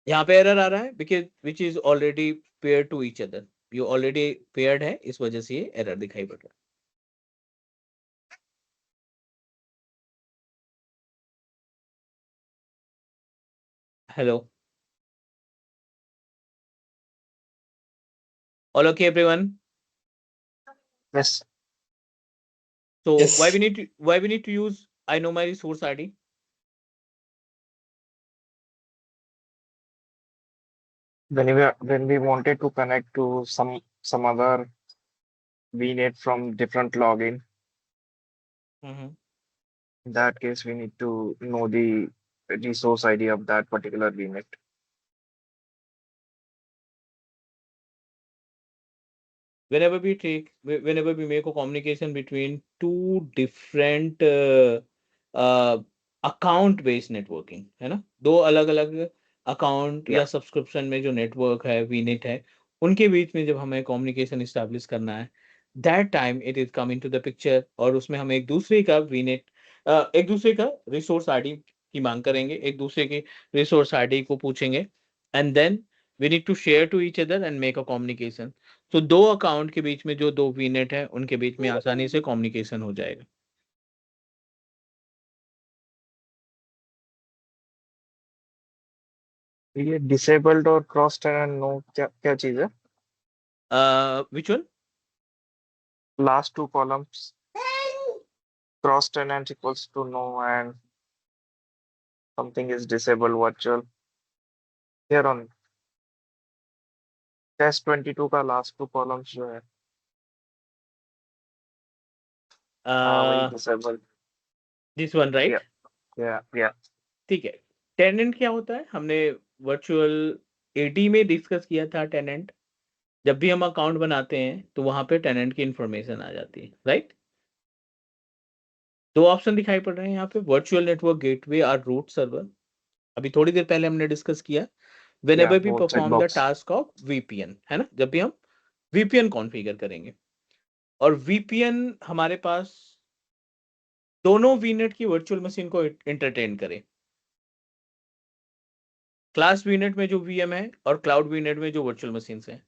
यहाँ पे एरर आ रहा है because which is already pair to each other, ये ऑलरेडी पेयर्ड है, इस वजह से ये एरर दिखाई पड़ रहा है। Hello, all okay everyone? Yes. So Yes. why we need to use I know my resource ID? When we wanted to connect to some other VNet from different login, in that case we need to know the resource ID of that particular VNet. Whenever we make a communication between two different account based networking, है ना, दो अलग अलग account या subscription में जो network है, वीनेट है, उनके बीच में जब हमें कम्युनिकेशन इस्टेब्लिश करना है, that time it is come into the picture, और उसमें हम एक दूसरे का वीनेट एक दूसरे का रिसोर्स आईडी की मांग करेंगे, एक दूसरे के रिसोर्स आईडी को पूछेंगे, and then we need to share to each other and make a communication. तो दो अकाउंट के बीच में जो दो वीनेट है, उनके बीच में आसानी से कम्युनिकेशन हो जाएगा। ये डिसेबल्ड और क्रॉस टेनेंट नो क्या क्या चीज है? Which one? Last two columns, cross tenant equals to no and something is disabled virtual. Here on test 22 का last two columns जो है, वही disabled. This one right? Yeah. ठीक है। टेनेंट क्या होता है, हमने वर्चुअल 80 में डिस्कस किया था। टेनेंट, जब भी हम अकाउंट बनाते हैं तो वहां पे टेनेंट की इंफॉर्मेशन आ जाती है, राइट? दो ऑप्शन दिखाई पड़ रहे हैं यहाँ पे, वर्चुअल नेटवर्क गेटवे और रूट सर्वर। अभी थोड़ी देर पहले हमने डिस्कस किया, whenever we वो perform the checkbox. task of VPN, है ना, जब भी हम VPN कॉन्फ़िगर करेंगे, और VPN हमारे पास दोनों VNet की वर्चुअल मशीन को एंटरटेन करे। क्लास VNet में जो VM है और क्लाउड VNet में जो वर्चुअल मशीन्स हैं,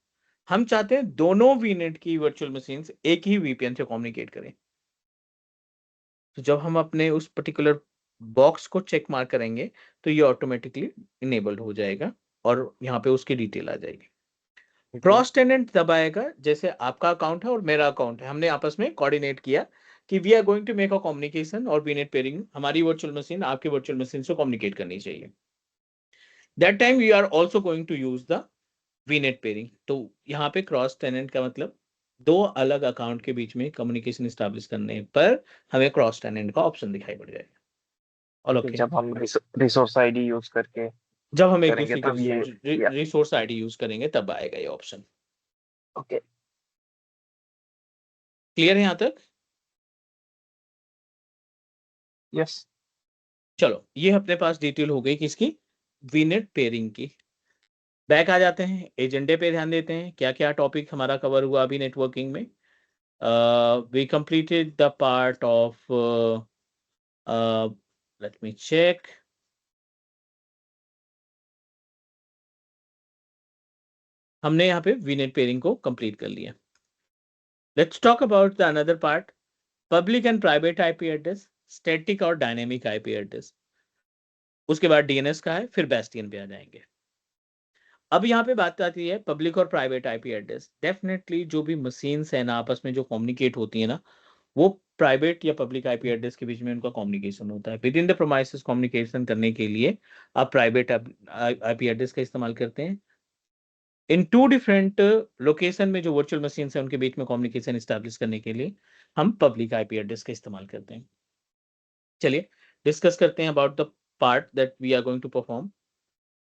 हम चाहते हैं दोनों VNet की वर्चुअल मशीन्स एक ही VPN से कम्युनिकेट करें। तो जब हम अपने उस पर्टिकुलर बॉक्स को चेक मार्क करेंगे तो ये ऑटोमेटिकली इनेबल्ड हो जाएगा और यहाँ पे उसकी डिटेल आ जाएगी। क्रॉस टेनेंट तब आएगा जैसे आपका अकाउंट है और मेरा अकाउंट है, हमने आपस में कोऑर्डिनेट किया कि we are going to make a communication और वीनेट पेयरिंग, हमारी वर्चुअल मशीन आपकी वर्चुअल मशीन से कम्युनिकेट करनी चाहिए। That time we are also going to use the VNet pairing. तो यहाँ पे क्रॉस टेनेंट का मतलब दो अलग अकाउंट के बीच में कम्युनिकेशन एस्टैब्लिश करने पर हमें क्रॉस टेनेंट का ऑप्शन दिखाई पड़ जाएगा। और ओके, जब हम रिसोर्स आईडी यूज करके जब हम एक करेंगे दूसरे तब ये के रिसोर्स आईडी यूज करेंगे तब आएगा ये ऑप्शन। ओके। क्लियर है यहाँ तक? यस। चलो, ये अपने पास डिटेल हो गई किसकी? वीनेट पेयरिंग की। बैक आ जाते हैं, एजेंडे पे ध्यान देते हैं, क्या क्या टॉपिक हमारा कवर हुआ अभी नेटवर्किंग में। We completed the part of, let me check, हमने यहाँ पे वीनेट पेयरिंग को कंप्लीट कर लिया। Let's talk about the another part, public and private IP address, static और डायनेमिक आईपी एड्रेस। उसके बाद डीएनएस का है, फिर बेस्टियन पे आ जाएंगे। अब यहाँ पे बात आती है पब्लिक और प्राइवेट आईपी एड्रेस। डेफिनेटली जो भी मशीन्स है ना आपस में जो कम्युनिकेट होती है ना, वो प्राइवेट या पब्लिक आईपी एड्रेस के बीच में उनका कम्युनिकेशन होता है। विद इन द प्रोमाइसेस कम्युनिकेशन करने के लिए आप प्राइवेट आईपी एड्रेस का इस्तेमाल करते हैं। इन टू डिफरेंट लोकेशन में जो वर्चुअल मशीन है उनके बीच में कम्युनिकेशन स्टैब्लिश करने के लिए हम पब्लिक आईपी एड्रेस का इस्तेमाल करते हैं। चलिए डिस्कस करते हैं about the part that we are going to perform.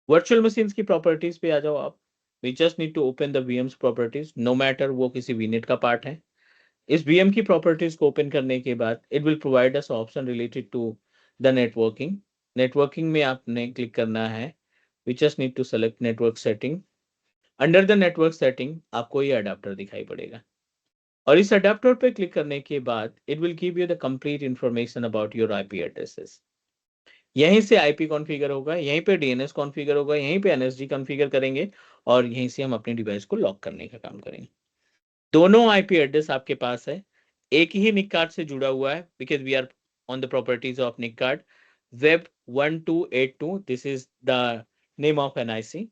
Virtual machines की प्रॉपर्टीज पे आ जाओ आप। We just need to open the VMs properties, no matter वो किसी वीनेट का पार्ट है। इस वीएम की प्रॉपर्टीज को ओपन करने के बाद it will provide us option related to the networking. Networking में आपने क्लिक करना है, we just need to select network setting. Under the network setting आपको ये अडाप्टर दिखाई पड़ेगा, और इस अडाप्टर पे क्लिक करने के बाद it will give you the complete information about your IP addresses. यहीं से आईपी कॉन्फ़िगर होगा, यहीं पे डीएनएस कॉन्फ़िगर होगा, यहीं पे एनएसजी कॉन्फ़िगर करेंगे, और यहीं से हम अपने डिवाइस को लॉक करने का काम करेंगे। दोनों आईपी एड्रेस आपके पास है, एक ही निक कार्ड से जुड़ा हुआ है, because we are on the properties of NIC card. Web 1282 this is the name of NIC,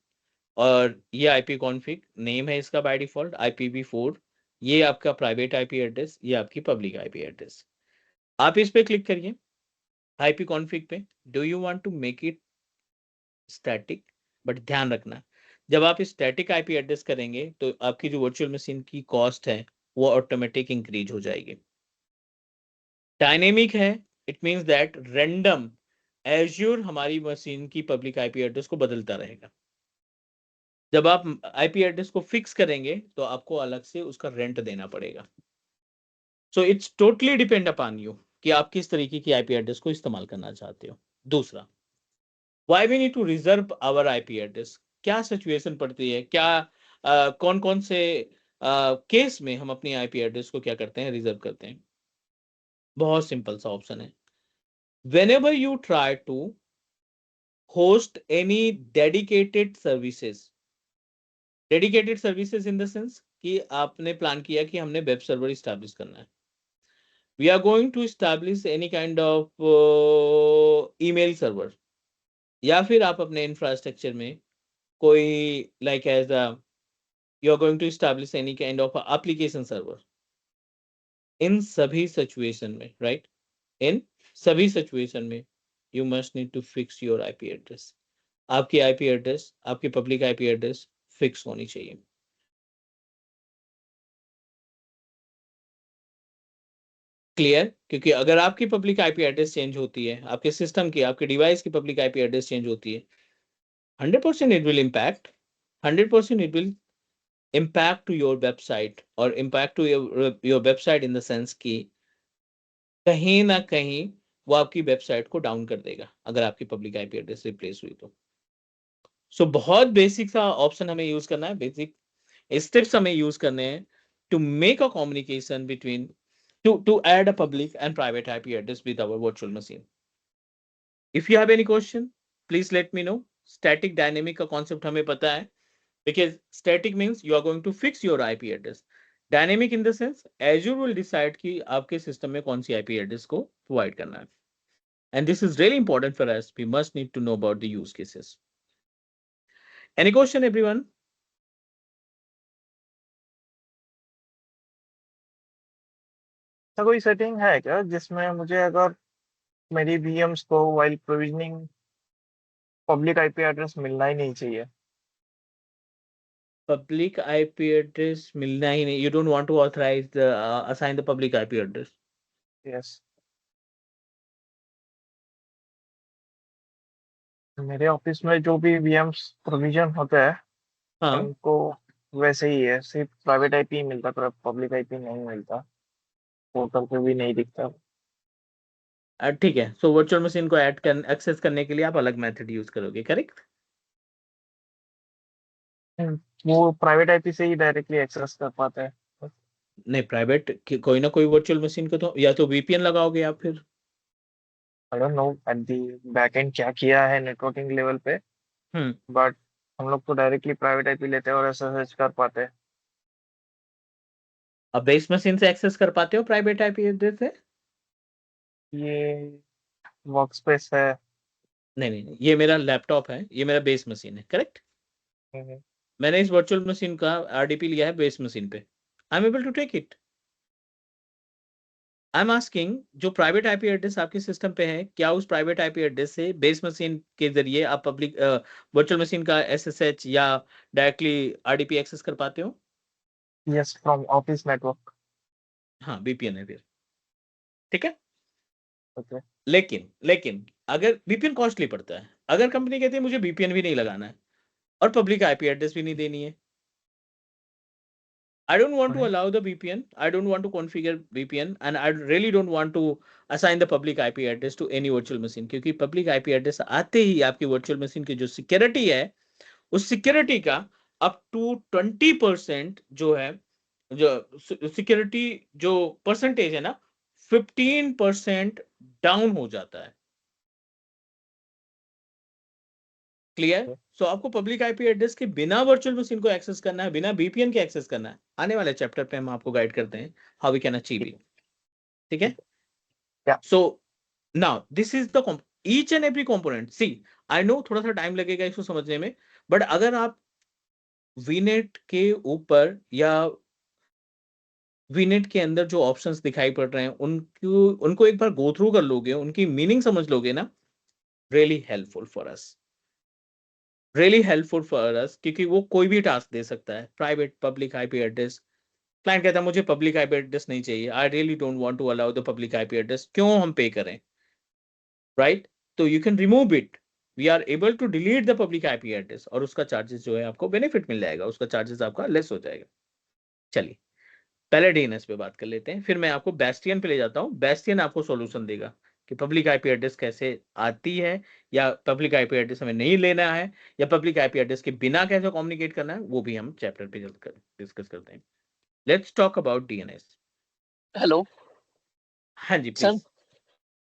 और ये आईपी कॉन्फ़िग नेम है इसका बाय डिफॉल्ट IPv4। ये आपका प्राइवेट आईपी एड्रेस, ये आपकी पब्लिक आईपी एड्रेस। आप इस पे क्लिक करिए आईपी कॉन्फ़िग पे। Do you want to make it static? But ध्यान रखना, जब आप स्टैटिक आईपी एड्रेस करेंगे तो आपकी जो वर्चुअल मशीन की कॉस्ट है वो ऑटोमेटिक इंक्रीज हो जाएगी। डायनेमिक है, it means that random azure हमारी मशीन की पब्लिक आईपी एड्रेस को बदलता रहेगा। जब आप आईपी एड्रेस को फिक्स करेंगे तो आपको अलग से उसका रेंट देना पड़ेगा। So it's totally depend upon you कि आप किस तरीके की आईपी एड्रेस को इस्तेमाल करना चाहते हो। दूसरा, why we need to reserve our IP address. क्या सिचुएशन पड़ती है, क्या कौन कौन से केस में हम अपनी आईपी एड्रेस को क्या करते हैं, रिजर्व करते हैं। बहुत सिंपल सा ऑप्शन है, whenever you try to host any dedicated services in the sense कि आपने प्लान किया कि हमने वेब सर्वर इस्टेब्लिश करना है, we are going to establish any kind of email server, या फिर आप अपने इंफ्रास्ट्रक्चर में कोई like as you are going to establish any kind of application server। इन सभी सिचुएशन में राइट, इन सभी सिचुएशन में you must need to fix your IP address. आपकी आईपी एड्रेस, आपकी पब्लिक आईपी एड्रेस फिक्स होनी चाहिए। क्लियर? क्योंकि अगर आपकी पब्लिक आईपी एड्रेस चेंज होती है, आपके सिस्टम की, आपके डिवाइस की पब्लिक आईपी एड्रेस चेंज होती है, 100% it will impact, 100% it will impact to your website, और impact to your website in the sense कि कहीं ना कहीं वो आपकी वेबसाइट को डाउन कर देगा अगर आपकी पब्लिक आईपी एड्रेस रिप्लेस हुई तो। सो बहुत बेसिक सा ऑप्शन हमें यूज करना है, बेसिक स्टेप्स हमें यूज करने हैं to make a communication between to add a public and private IP address with our virtual machine. If you have any question, please let me know. Static dynamic का concept हमें पता है, because static means you are going to fix your IP address. Dynamic in the sense Azure will decide कि आपके system में कौन सी IP address को provide करना है. And this is really important for us. We must need to know about the use cases. Any question, everyone? तो कोई setting है क्या जिसमें मुझे अगर मेरी VMs को while provisioning public IP address मिलना ही नहीं चाहिए? Public IP address मिलना ही नहीं. You don't want to authorize the assign the public IP address. Yes. मेरे ऑफिस में जो भी VMs प्रोविजन होता है हाँ, उनको वैसे ही है, सिर्फ प्राइवेट आईपी मिलता, पब्लिक आईपी नहीं मिलता। पोर्टल पे भी नहीं दिखता। ठीक है, सो वर्चुअल मशीन को एक्सेस करने के लिए आप अलग मेथड यूज करोगे, करेक्ट? वो प्राइवेट आईपी से ही डायरेक्टली एक्सेस कर पाते हैं। नहीं, प्राइवेट कोई ना कोई वर्चुअल मशीन को तो या तो वीपीएन लगाओगे आप फिर। I don't know at the back and क्या किया है नेटवर्किंग लेवल पे, हम्म बट हम लोग तो डायरेक्टली प्राइवेट आईपी लेते हैं और एसएसएच कर पाते हैं। अब बेस मशीन से एक्सेस कर पाते हो प्राइवेट आईपी एड्रेस से? ये वर्क स्पेस है। नहीं नहीं नहीं, ये मेरा लैपटॉप है, ये मेरा बेस मशीन है, करेक्ट? हम्म, मैंने इस वर्चुअल मशीन का आरडीपी लिया है बेस मशीन पे। I am able to take it. I am asking, जो प्राइवेट आईपी एड्रेस आपके सिस्टम पे है, क्या उस प्राइवेट आईपी एड्रेस से बेस मशीन के जरिए आप पब्लिक वर्चुअल मशीन का एसएसएच या डायरेक्टली आरडीपी एक्सेस कर पाते हो? Yes, from office network. हाँ, वीपीएन है फिर, ठीक है। ओके। लेकिन लेकिन अगर वीपीएन कॉस्टली पड़ता है, अगर कंपनी कहती है मुझे वीपीएन भी नहीं लगाना है और पब्लिक आईपी एड्रेस भी नहीं देनी है, I don't want to allow the VPN. I don't want to configure VPN, and I really don't want to assign the public IP address to any virtual machine, क्योंकि public IP address आते ही आपकी virtual machine की जो security है, उस security का up to 20% जो है, जो सिक्योरिटी जो परसेंटेज है ना, 15% डाउन हो जाता है। क्लियर? सो आपको पब्लिक आईपी एड्रेस के बिना वर्चुअल मशीन को एक्सेस करना है, बिना वीपीएन के एक्सेस करना है। आने वाले चैप्टर पे हम आपको गाइड करते हैं how we can achieve it, ठीक है? क्या? So now this is the each and every component. See, I know थोड़ा सा टाइम लगेगा इसको समझने में, बट अगर आप वीनेट के ऊपर या वीनेट के अंदर जो ऑप्शंस दिखाई पड़ रहे हैं उनको एक बार गो थ्रू कर लोगे, उनकी मीनिंग समझ लोगे ना, really helpful for us, really helpful for us, क्योंकि वो कोई भी टास्क दे सकता है। Private public IP address, client कहता है मुझे पब्लिक आईपी एड्रेस नहीं चाहिए, I really don't want to allow the public IP address, क्यों हम पे करें, राइट? तो you can remove it, we are able to delete the public IP address, और उसका चार्जेस जो है आपको बेनिफिट मिल जाएगा, उसका चार्जेस आपका लेस हो जाएगा। चलिए, पहले डीएनएस पे बात कर लेते हैं, फिर मैं आपको बेस्टियन पे ले जाता हूँ। बेस्टियन आपको सॉल्यूशन देगा कि पब्लिक आईपी एड्रेस कैसे आती है, या पब्लिक आईपी एड्रेस हमें नहीं लेना है, या पब्लिक आईपी एड्रेस के बिना कैसे कम्युनिकेट करना है, वो भी हम चैप्टर पे डिस्कस करते हैं। Let's talk about DNS. Hello हाँ जी, सर, प्लीज।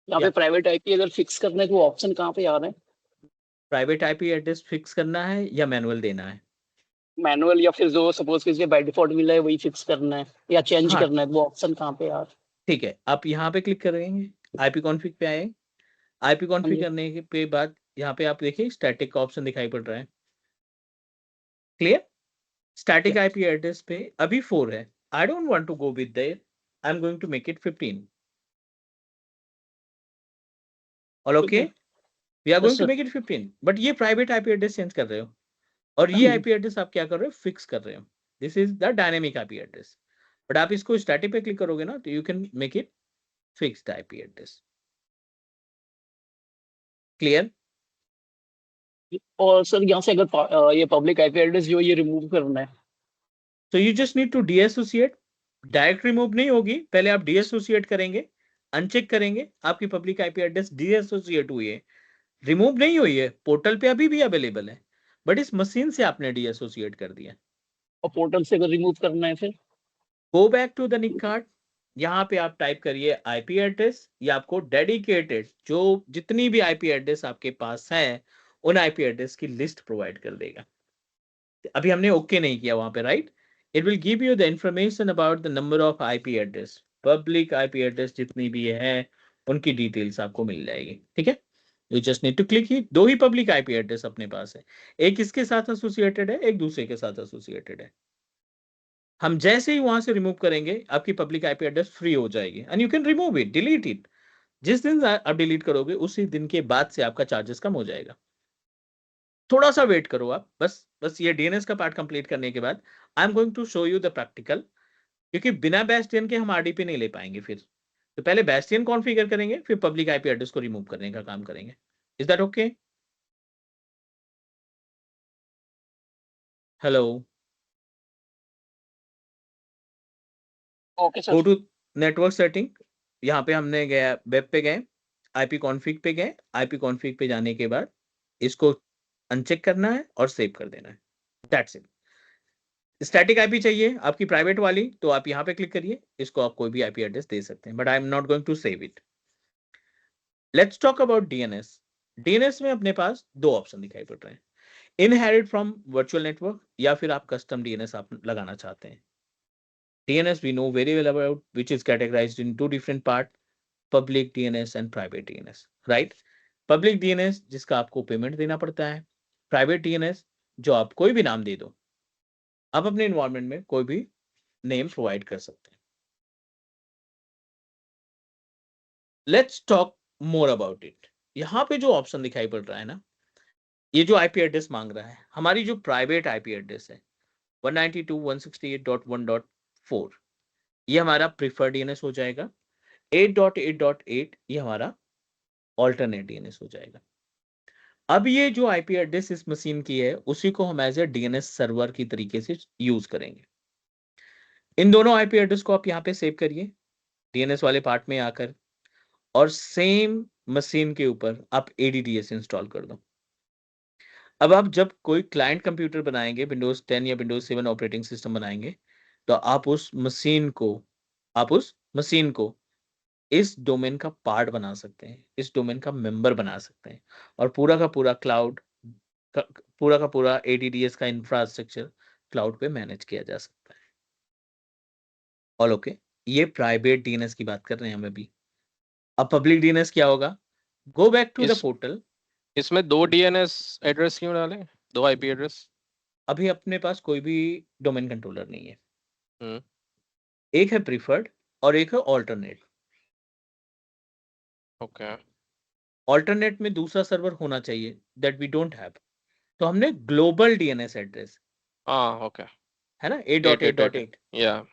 यहाँ पे या प्राइवेट आईपी अगर फिक्स करना है तो ऑप्शन कहाँ पे आ रहे हैं? प्राइवेट आईपी एड्रेस फिक्स करना है या मैनुअल देना है? मैनुअल, या फिर जो सपोज कीजिए बाय डिफॉल्ट मिला है वही फिक्स करना है, या चेंज हाँ, करना है, वो ऑप्शन कहाँ पे आ रहा है? ठीक है, आप यहाँ पे क्लिक करेंगे, आईपी कॉन्फ़िग पे आए। आईपी हाँ कॉन्फ़िग जी। करने के पे बाद यहाँ पे आप देखिए स्टैटिक का ऑप्शन दिखाई पड़ रहा है। क्लियर? स्टैटिक या आईपी एड्रेस पे अभी 4 है। I don't want to go with that, I am going to make it 15। All ठीक ओके, है। We are yes going to sir. Make it 15, but ये प्राइवेट आईपी एड्रेस चेंज कर रहे हो, और हाँ ये जी। आईपी एड्रेस आप क्या कर रहे हो, फिक्स कर रहे हो। This is the dynamic IP address, but आप इसको स्टैटिक पे क्लिक करोगे ना, तो you can make it fixed IP address. Clear? और सर यहाँ से अगर ये पब्लिक आईपी एड्रेस जो ये रिमूव करना है, तो you just need to disassociate. Direct remove नहीं होगी, पहले आप डीएसोसिएट करेंगे, अनचेक करेंगे आपकी पब्लिक आईपी एड्रेस डीएसोसिएट हुई है, रिमूव नहीं हुई है, पोर्टल पे अभी भी अवेलेबल है, बट इस मशीन से आपने डीएसोसिएट कर दिया। और पोर्टल से अगर रिमूव करना है फिर? Go back to the NIC card, यहाँ पे आप टाइप करिए आईपी एड्रेस, ये आपको डेडिकेटेड जो जितनी भी आईपी एड्रेस आपके पास है उन आईपी एड्रेस की लिस्ट प्रोवाइड कर देगा। अभी हमने ओके नहीं किया वहां पे, right? It will give you the information about the number of IP address, public IP address जितनी भी है उनकी डिटेल्स आपको मिल जाएगी, ठीक है? You just need to click ही, दो ही पब्लिक आईपी एड्रेस अपने पास है, एक इसके साथ एसोसिएटेड है, एक दूसरे के साथ एसोसिएटेड है। हम जैसे ही वहां से रिमूव करेंगे आपकी पब्लिक आईपी एड्रेस फ्री हो जाएगी, and you can remove it, delete it. जिस दिन आप डिलीट करोगे उसी दिन के बाद से आपका चार्जेस कम हो जाएगा। थोड़ा सा वेट करो आप, बस बस ये डीएनएस का पार्ट कंप्लीट करने के बाद I am going to show you the practical, क्योंकि बिना बेस्टियन के हम आरडीपी नहीं ले पाएंगे फिर। तो पहले बेस्टियन कॉन्फ़िगर करेंगे, फिर पब्लिक आईपी एड्रेस को रिमूव करने का काम करेंगे। Is that okay? Hello, okay go sir. To network setting, यहाँ पे हमने गया वेब पे गए, आईपी कॉन्फ़िग पे गए, आईपी कॉन्फ़िग पे जाने के बाद इसको अनचेक करना है और सेव कर देना है, दैट्स इट। स्टैटिक आईपी चाहिए आपकी प्राइवेट वाली, तो आप यहाँ पे क्लिक करिए, इसको आप कोई भी आईपी एड्रेस दे सकते हैं, but I am not going to save it. Let's talk about DNS. DNS में अपने पास दो ऑप्शन दिखाई पड़ रहे हैं, इनहेरिट फ्रॉम वर्चुअल नेटवर्क या फिर आप कस्टम डीएनएस आप लगाना चाहते हैं। DNS we know very well about, which is categorized in two different parts, public DNS and private DNS, right? Public DNS जिसका आपको पेमेंट देना पड़ता है, प्राइवेट DNS जो आप कोई भी नाम दे दो, आप अपने इन्वायरमेंट में कोई भी नेम प्रोवाइड कर सकते हैं। Let's talk more about it. यहाँ पे जो ऑप्शन दिखाई पड़ रहा है ना, ये जो आईपी एड्रेस मांग रहा है, हमारी जो प्राइवेट आईपी एड्रेस है 192.168.1.4, ये हमारा प्रीफर्ड डीएनएस हो जाएगा। 8.8.8 ये हमारा ऑल्टरनेट डीएनएस हो जाएगा। अब ये जो आईपी एड्रेस इस मशीन की है, उसी को हम एज ए डीएनएस सर्वर की तरीके से यूज करेंगे। इन दोनों आईपी एड्रेस को आप यहाँ पे सेव करिए डीएनएस वाले पार्ट में आकर, और सेम मशीन के ऊपर आप एडीडीएस इंस्टॉल कर दो। अब आप जब कोई क्लाइंट कंप्यूटर बनाएंगे, विंडोज 10 या विंडोज 7 ऑपरेटिंग सिस्टम बनाएंगे, तो आप उस मशीन को इस डोमेन का पार्ट बना सकते हैं, इस डोमेन का मेंबर बना सकते हैं, और पूरा का पूरा क्लाउड पूरा का पूरा एडीडीएस का इंफ्रास्ट्रक्चर क्लाउड पे मैनेज किया जा सकता है। ऑल ओके, ये प्राइवेट डीएनएस की बात कर रहे हैं हम अभी। अब पब्लिक डीएनएस क्या होगा? Go back to the portal. इसमें दो डीएनएस एड्रेस क्यों डाले, दो आईपी एड्रेस? अभी अपने पास कोई भी डोमेन कंट्रोलर नहीं है, हम्म, एक है प्रीफर्ड और एक है ऑल्टरनेट। ओके। ऑल्टरनेट में दूसरा सर्वर होना चाहिए, दैट वी डोंट हैव, तो हमने ग्लोबल डीएनएस एड्रेस, हाँ, ओके। है ना, 8.8.8, या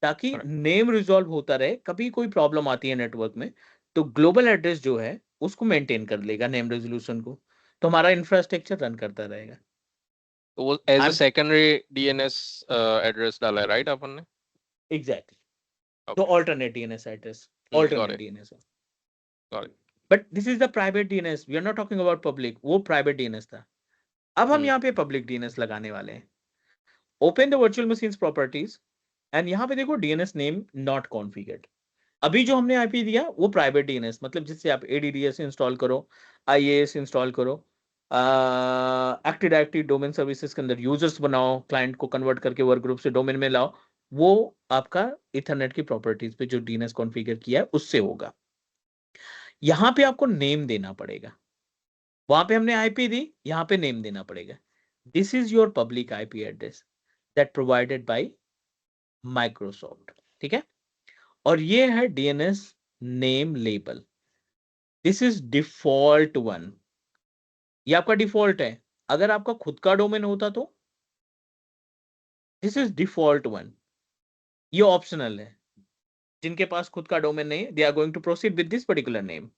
ताकि Correct. नेम रिजॉल्व होता रहे। कभी कोई प्रॉब्लम आती है नेटवर्क में, तो ग्लोबल एड्रेस जो है उसको मेंटेन कर लेगा नेम रेजोल्यूशन को, तो हमारा इंफ्रास्ट्रक्चर रन करता रहेगा। तो वो as a I'm- secondary DNS address डाला है, राइट अपन ने? एग्जैक्टली, तो Okay. Alternate DNS address, got alternate it. DNS है, Got it. But this is the private DNS, we are not talking about public. वो प्राइवेट डीएनएस था, अब हम यहाँ पे पब्लिक डीएनएस लगाने वाले हैं। Open the virtual machines properties, and यहाँ पे देखो डीएनएस नेम नॉट कॉन्फ़िगर्ड। अभी जो हमने आईपी दिया वो प्राइवेट डीएनएस, मतलब जिससे आप एडीडीएस इंस्टॉल करो, आईएएस इंस्टॉल करो, एक्टिव डायरेक्टरी डोमेन सर्विसेज के अंदर यूजर्स बनाओ, क्लाइंट को कन्वर्ट करके वर्क ग्रुप से डोमेन में लाओ, वो आपका इथरनेट की प्रॉपर्टीज पे जो डीएनएस कॉन्फ़िगर किया है उससे होगा। यहाँ पे आपको नेम देना पड़ेगा, वहां पे हमने आईपी दी, यहाँ पे नेम देना पड़ेगा। This is your public IP address that provided by Microsoft, ठीक है। और ये है DNS name label, this is default one, ये आपका डिफॉल्ट है। अगर आपका खुद का डोमेन होता तो दिस इज डिफॉल्ट वन, ये ऑप्शनल है। जिनके पास खुद का डोमेन नहीं है, they are going to proceed with this particular name.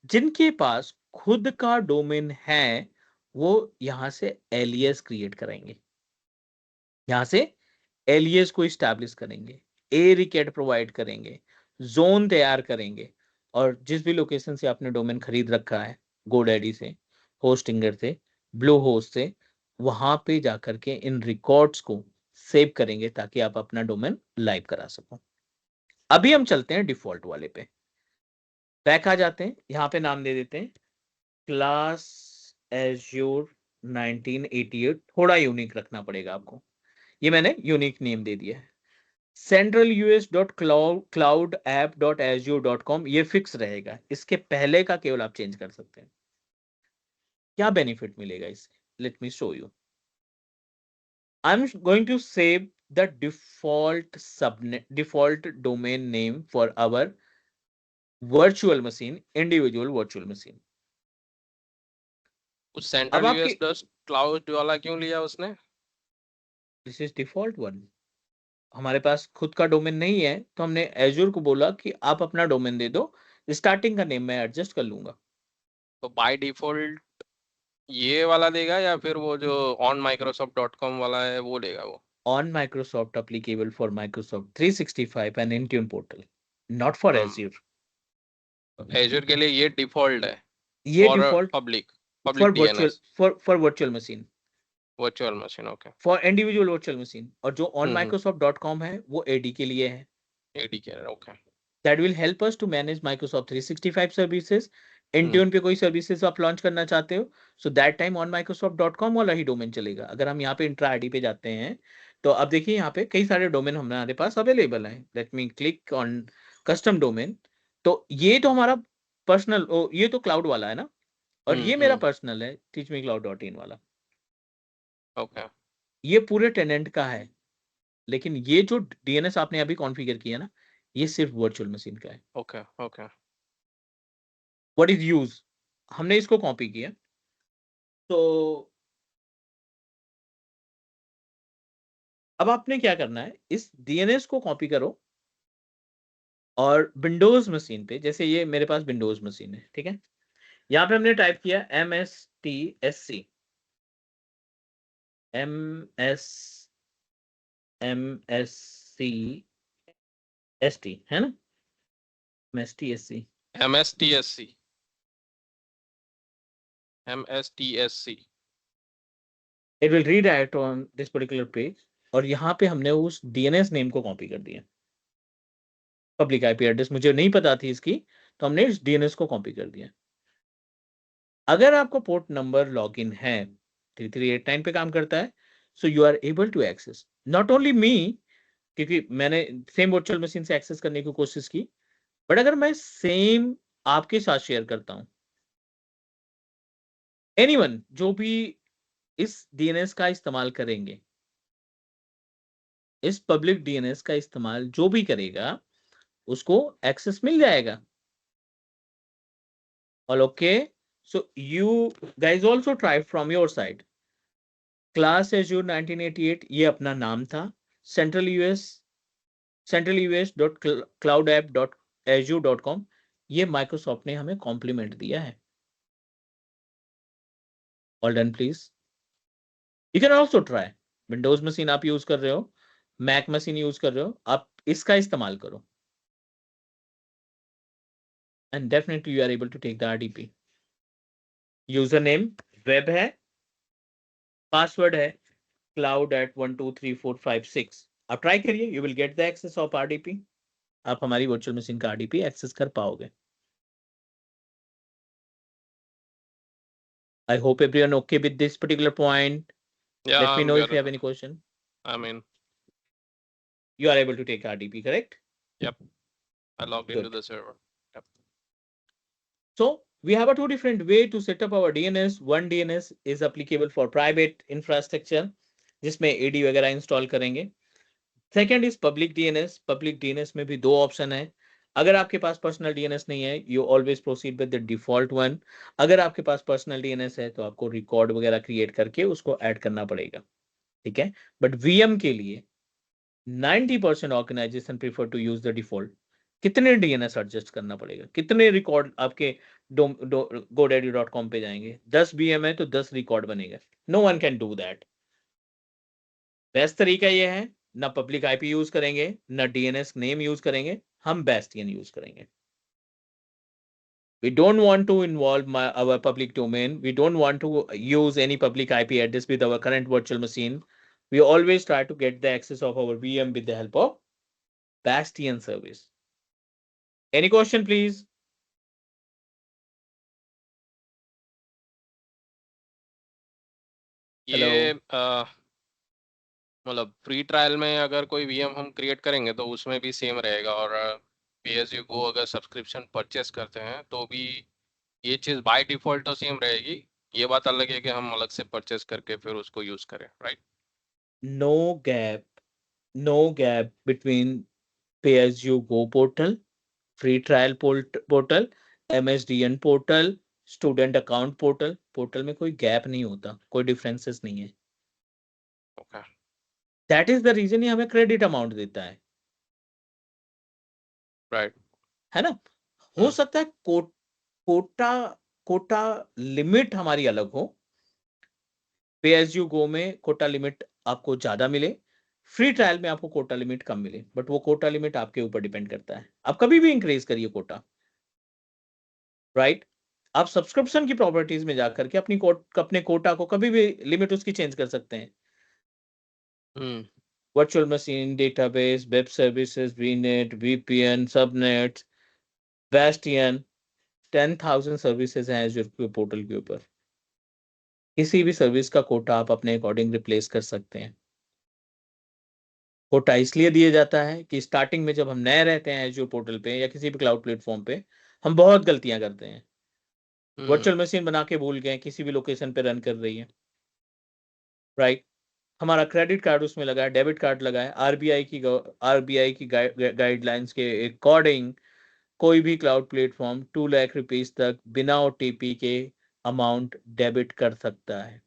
जिनके पास खुद का डोमेन है, वो यहां से एलियस क्रिएट करेंगे, यहां से एलियस को स्टैब्लिश करेंगे, एरिकेड प्रोवाइड करेंगे, जोन तैयार करेंगे, और जिस भी लोकेशन से आपने डोमेन खरीद रखा है, गोडैडी से, होस्टिंगर से, ब्लू होस्ट से, वहां पे जाकर के इन रिकॉर्ड्स को सेव करेंगे ताकि आप अपना डोमेन लाइव करा सको। अभी हम चलते हैं डिफॉल्ट वाले पे, बैक आ जाते हैं, यहाँ पे नाम दे देते हैं क्लास एज्योर 1988, थोड़ा यूनिक रखना पड़ेगा आपको, ये मैंने यूनिक नेम दे दिया है। centralus.cloudapp.azure.com ये फिक्स रहेगा, इसके पहले का केवल आप चेंज कर सकते हैं। क्या बेनिफिट मिलेगा इससे, let me show you. I am going to save the default domain name for our virtual machine, individual virtual machine. उस सेंट्रल आपकी- यूएस प्लस क्लाउड वाला क्यों लिया उसने? दिस इज डिफॉल्ट वन, हमारे पास खुद का डोमेन नहीं है, तो हमने एज्योर को बोला कि आप अपना डोमेन दे दो, स्टार्टिंग का नेम मैं एडजस्ट कर लूंगा। तो बाय डिफॉल्ट ये वाला देगा या फिर वो जो on microsoft.com वाला है वो लेगा वो? on Microsoft applicable for Microsoft 365 and Intune portal, not for Azure. Azure के लिए ये डिफॉल्ट है ये for default public for public virtual DNS for virtual machine, virtual machine okay for individual virtual machine, और जो on हम्म। Microsoft.com है वो AD के लिए है. एडी के okay That will help us to manage Microsoft 365 services. Intune पे कोई सर्विसेज आप लॉन्च करना चाहते हो, so that time on Microsoft.com वाला ही डोमेन चलेगा. अगर हम यहाँ पे इंट्रा आईडी पे जाते हैं तो अब देखिए यहाँ पे कई सारे डोमेन हमारे पास अवेलेबल हैं. Let me click on custom domain. तो ये तो हमारा पर्सनल, ये तो क्लाउड वाला है ना, और ये मेरा पर्सनल है teachmecloud.in वाला. ओके ये पूरे टेनेंट का है, लेकिन ये जो डीएनएस आपने अभी कॉन्फ़िगर किया ना, ये सिर्फ वर्चुअल मशीन का है. Okay okay what is use, हमने इसको कॉपी किया. तो अब आपने क्या करना है, इस डीएनएस को कॉपी करो और विंडोज मशीन पे, जैसे ये मेरे पास विंडोज मशीन है, ठीक है. यहाँ पे हमने टाइप किया MSTSC, MSCST है ना, MSTSC. एमएसटीएससी एमएसटीएससी It will redirect on this particular page. और यहाँ पे हमने उस DNS नेम को कॉपी कर दिया. पब्लिक आईपी एड्रेस मुझे नहीं पता थी इसकी, तो हमने इस DNS को कॉपी कर दिया. अगर आपको पोर्ट नंबर लॉगिन है 3389 पे काम करता है, so you are able to access not only me, क्योंकि मैंने सेम वर्चुअल मशीन से एक्सेस करने की कोशिश की, बट अगर मैं सेम आपके साथ शेयर करता हूं, एनीवन जो भी इस DNS का इस्तेमाल करेंगे, इस पब्लिक DNS का इस्तेमाल जो भी करेगा उसको एक्सेस मिल जाएगा. All okay. So you guys also try from your side. Class Azure 1988 ये अपना नाम था. centralus.cloudapp.azure.com ये माइक्रोसॉफ्ट ने हमें कॉम्प्लीमेंट दिया है. All done please. You can also try. Windows machine आप यूज कर रहे हो, मैक मशीन यूज कर रहे हो, आप इसका इस्तेमाल करो, and definitely you are able to take the RDP. User name web है, पासवर्ड है cloud@12345 आप ट्राई करिए, you will get the access of RDP. आप हमारी वर्चुअल मशीन का RDP एक्सेस कर पाओगे. I hope everyone okay with this particular point. Yeah, Let me know if you have any question. I mean, You are able to take RDP, correct? yep. I logged Good. into the server. Yep. So we have a two different way to set up our DNS. One DNS is applicable for private infrastructure, जिसमें AD वगैरह install करेंगे. Second is public DNS. Public DNS में भी दो option है. अगर आपके पास personal DNS नहीं है, you always proceed with the default one. अगर आपके पास पर्सनल DNS है तो आपको रिकॉर्ड वगैरह क्रिएट करके उसको ऐड करना पड़ेगा, ठीक है. बट VM के लिए 90% organization prefer to use the default. कितने DNS एडजस्ट करना पड़ेगा, कितने रिकॉर्ड आपके GoDaddy.com पे जाएंगे, 10 VM है तो 10 रिकॉर्ड बनेगा. No one can do that. Best तरीका ये है, ना पब्लिक आईपी यूज करेंगे, ना DNS नेम यूज करेंगे, हम Bastion यूज करेंगे. We don't want to involve our public domain. We don't want to use any public IP address with our current virtual machine. We always try to get the access of our VM with the help of Bastion service. Any question, please? ये मतलब free trial में अगर कोई VM हम create करेंगे तो उसमें भी सेम रहेगा, और PSU को अगर सब्सक्रिप्शन परचेस करते हैं तो भी ये चीज़ बाय डिफॉल्ट तो सेम रहेगी. ये बात अलग है कि हम अलग से परचेस करके फिर उसको यूज करें, right? No gap between pay-as-you-go portal, free trial portal, MSDN portal, student account portal में कोई गैप नहीं होता, कोई डिफरेंसेस नहीं है. Okay. That is the reason ये हमें क्रेडिट अमाउंट देता है, राइट. है ना. हो सकता है कोटा लिमिट हमारी अलग हो. पे एज यू गो में कोटा लिमिट आपको ज्यादा मिले, फ्री ट्रायल में आपको कोटा लिमिट कम मिले, बट वो कोटा लिमिट आपके ऊपर डिपेंड करता है, आप कभी भी इंक्रीज करिए कोटा, राइट। आप सब्सक्रिप्शन की प्रॉपर्टीज में जाकर के अपने कोटा को कभी भी लिमिट उसकी चेंज कर सकते हैं। Virtual machine, database, web services, वीनेट, VPN, subnet, bastion, 10,000 services हैं एज़्योर के पोर्टल के ऊपर। किसी भी सर्विस का कोटा आप अपने अकॉर्डिंग रिप्लेस कर सकते हैं। कोटा इसलिए दिया जाता है कि स्टार्टिंग में जब हम नए रहते हैं एज़्योर पोर्टल पे या किसी भी क्लाउड प्लेटफॉर्म पे, हम बहुत गलतियां करते हैं। वर्चुअल मशीन बना के भूल गए, किसी भी लोकेशन पे रन कर रही है, राइट। हमारा क्रेडिट कार्ड उसमें लगा है, डेबिट कार्ड लगा है, आरबीआई की गाइडलाइंस के अकॉर्डिंग कोई भी क्लाउड प्लेटफॉर्म 2 लाख रुपीस तक बिना ओटीपी के अमाउंट डेबिट कर सकता है,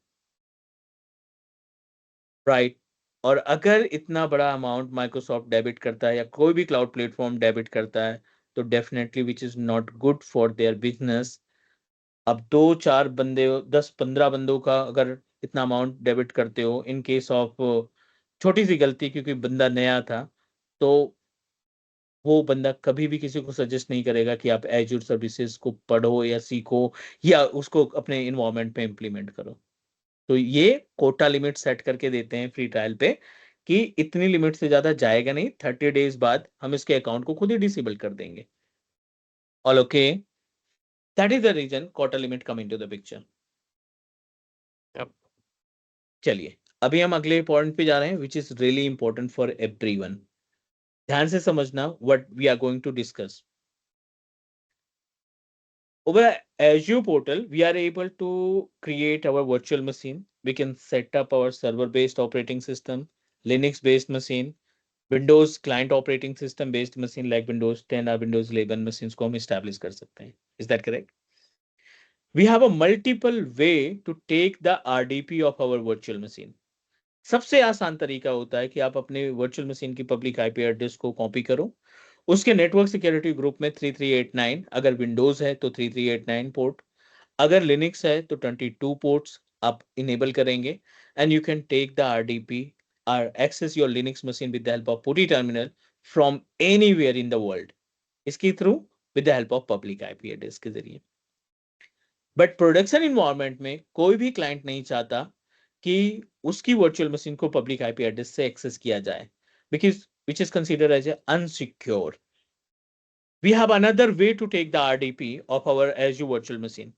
राइट। और अगर इतना बड़ा अमाउंट माइक्रोसॉफ्ट डेबिट करता है या कोई भी क्लाउड प्लेटफॉर्म डेबिट करता है, तो definitely which is not good for their business. अब 2-4 बंदे, 10-15 बंदों का अगर इतना अमाउंट डेबिट करते हो इन केस ऑफ छोटी सी गलती, क्योंकि बंदा नया था, तो वो बंदा कभी भी किसी को सजेस्ट नहीं करेगा कि आप एज्योर सर्विसेज को पढ़ो या सीखो या उसको अपने इन्वायरमेंट पे इम्प्लीमेंट करो। तो ये कोटा लिमिट सेट करके देते हैं फ्री ट्रायल पे कि इतनी लिमिट से ज्यादा जाएगा नहीं, 30 डेज बाद हम इसके अकाउंट को खुद ही डिसेबल कर देंगे। All okay, that is the reason quota limit come into the picture. चलिए अभी हम अगले पॉइंट पे जा रहे हैं which is really important for everyone. ध्यान से समझना what we are going to discuss. Over Azure portal, we are able to create our virtual machine. We can set up our server-based operating system, Linux-based machine, Windows client operating system-based machine like Windows 10 or Windows 11 machines को हम establish कर सकते हैं. Is that correct? We have a multiple way to take the RDP of our virtual machine. सबसे आसान तरीका होता है कि आप अपने वर्चुअल मशीन की पब्लिक आईपी एड्रेस को कॉपी करो, उसके नेटवर्क सिक्योरिटी ग्रुप में 3389, अगर विंडोज है तो 3389 पोर्ट, अगर लिनक्स है तो 22 पोर्ट्स आप इनेबल करेंगे, and you can take the RDP और access your Linux machine with the help of PuTTY terminal from anywhere in the world, इसके through with the help of public IP address के जरिए। But production environment में कोई भी client नहीं चाहता कि उसकी वर्चुअल मशीन को पब्लिक आईपी एड्रेस से एक्सेस किया जाए, because which is considered as unsecure. We have another way to take the RDP of our Azure virtual machine.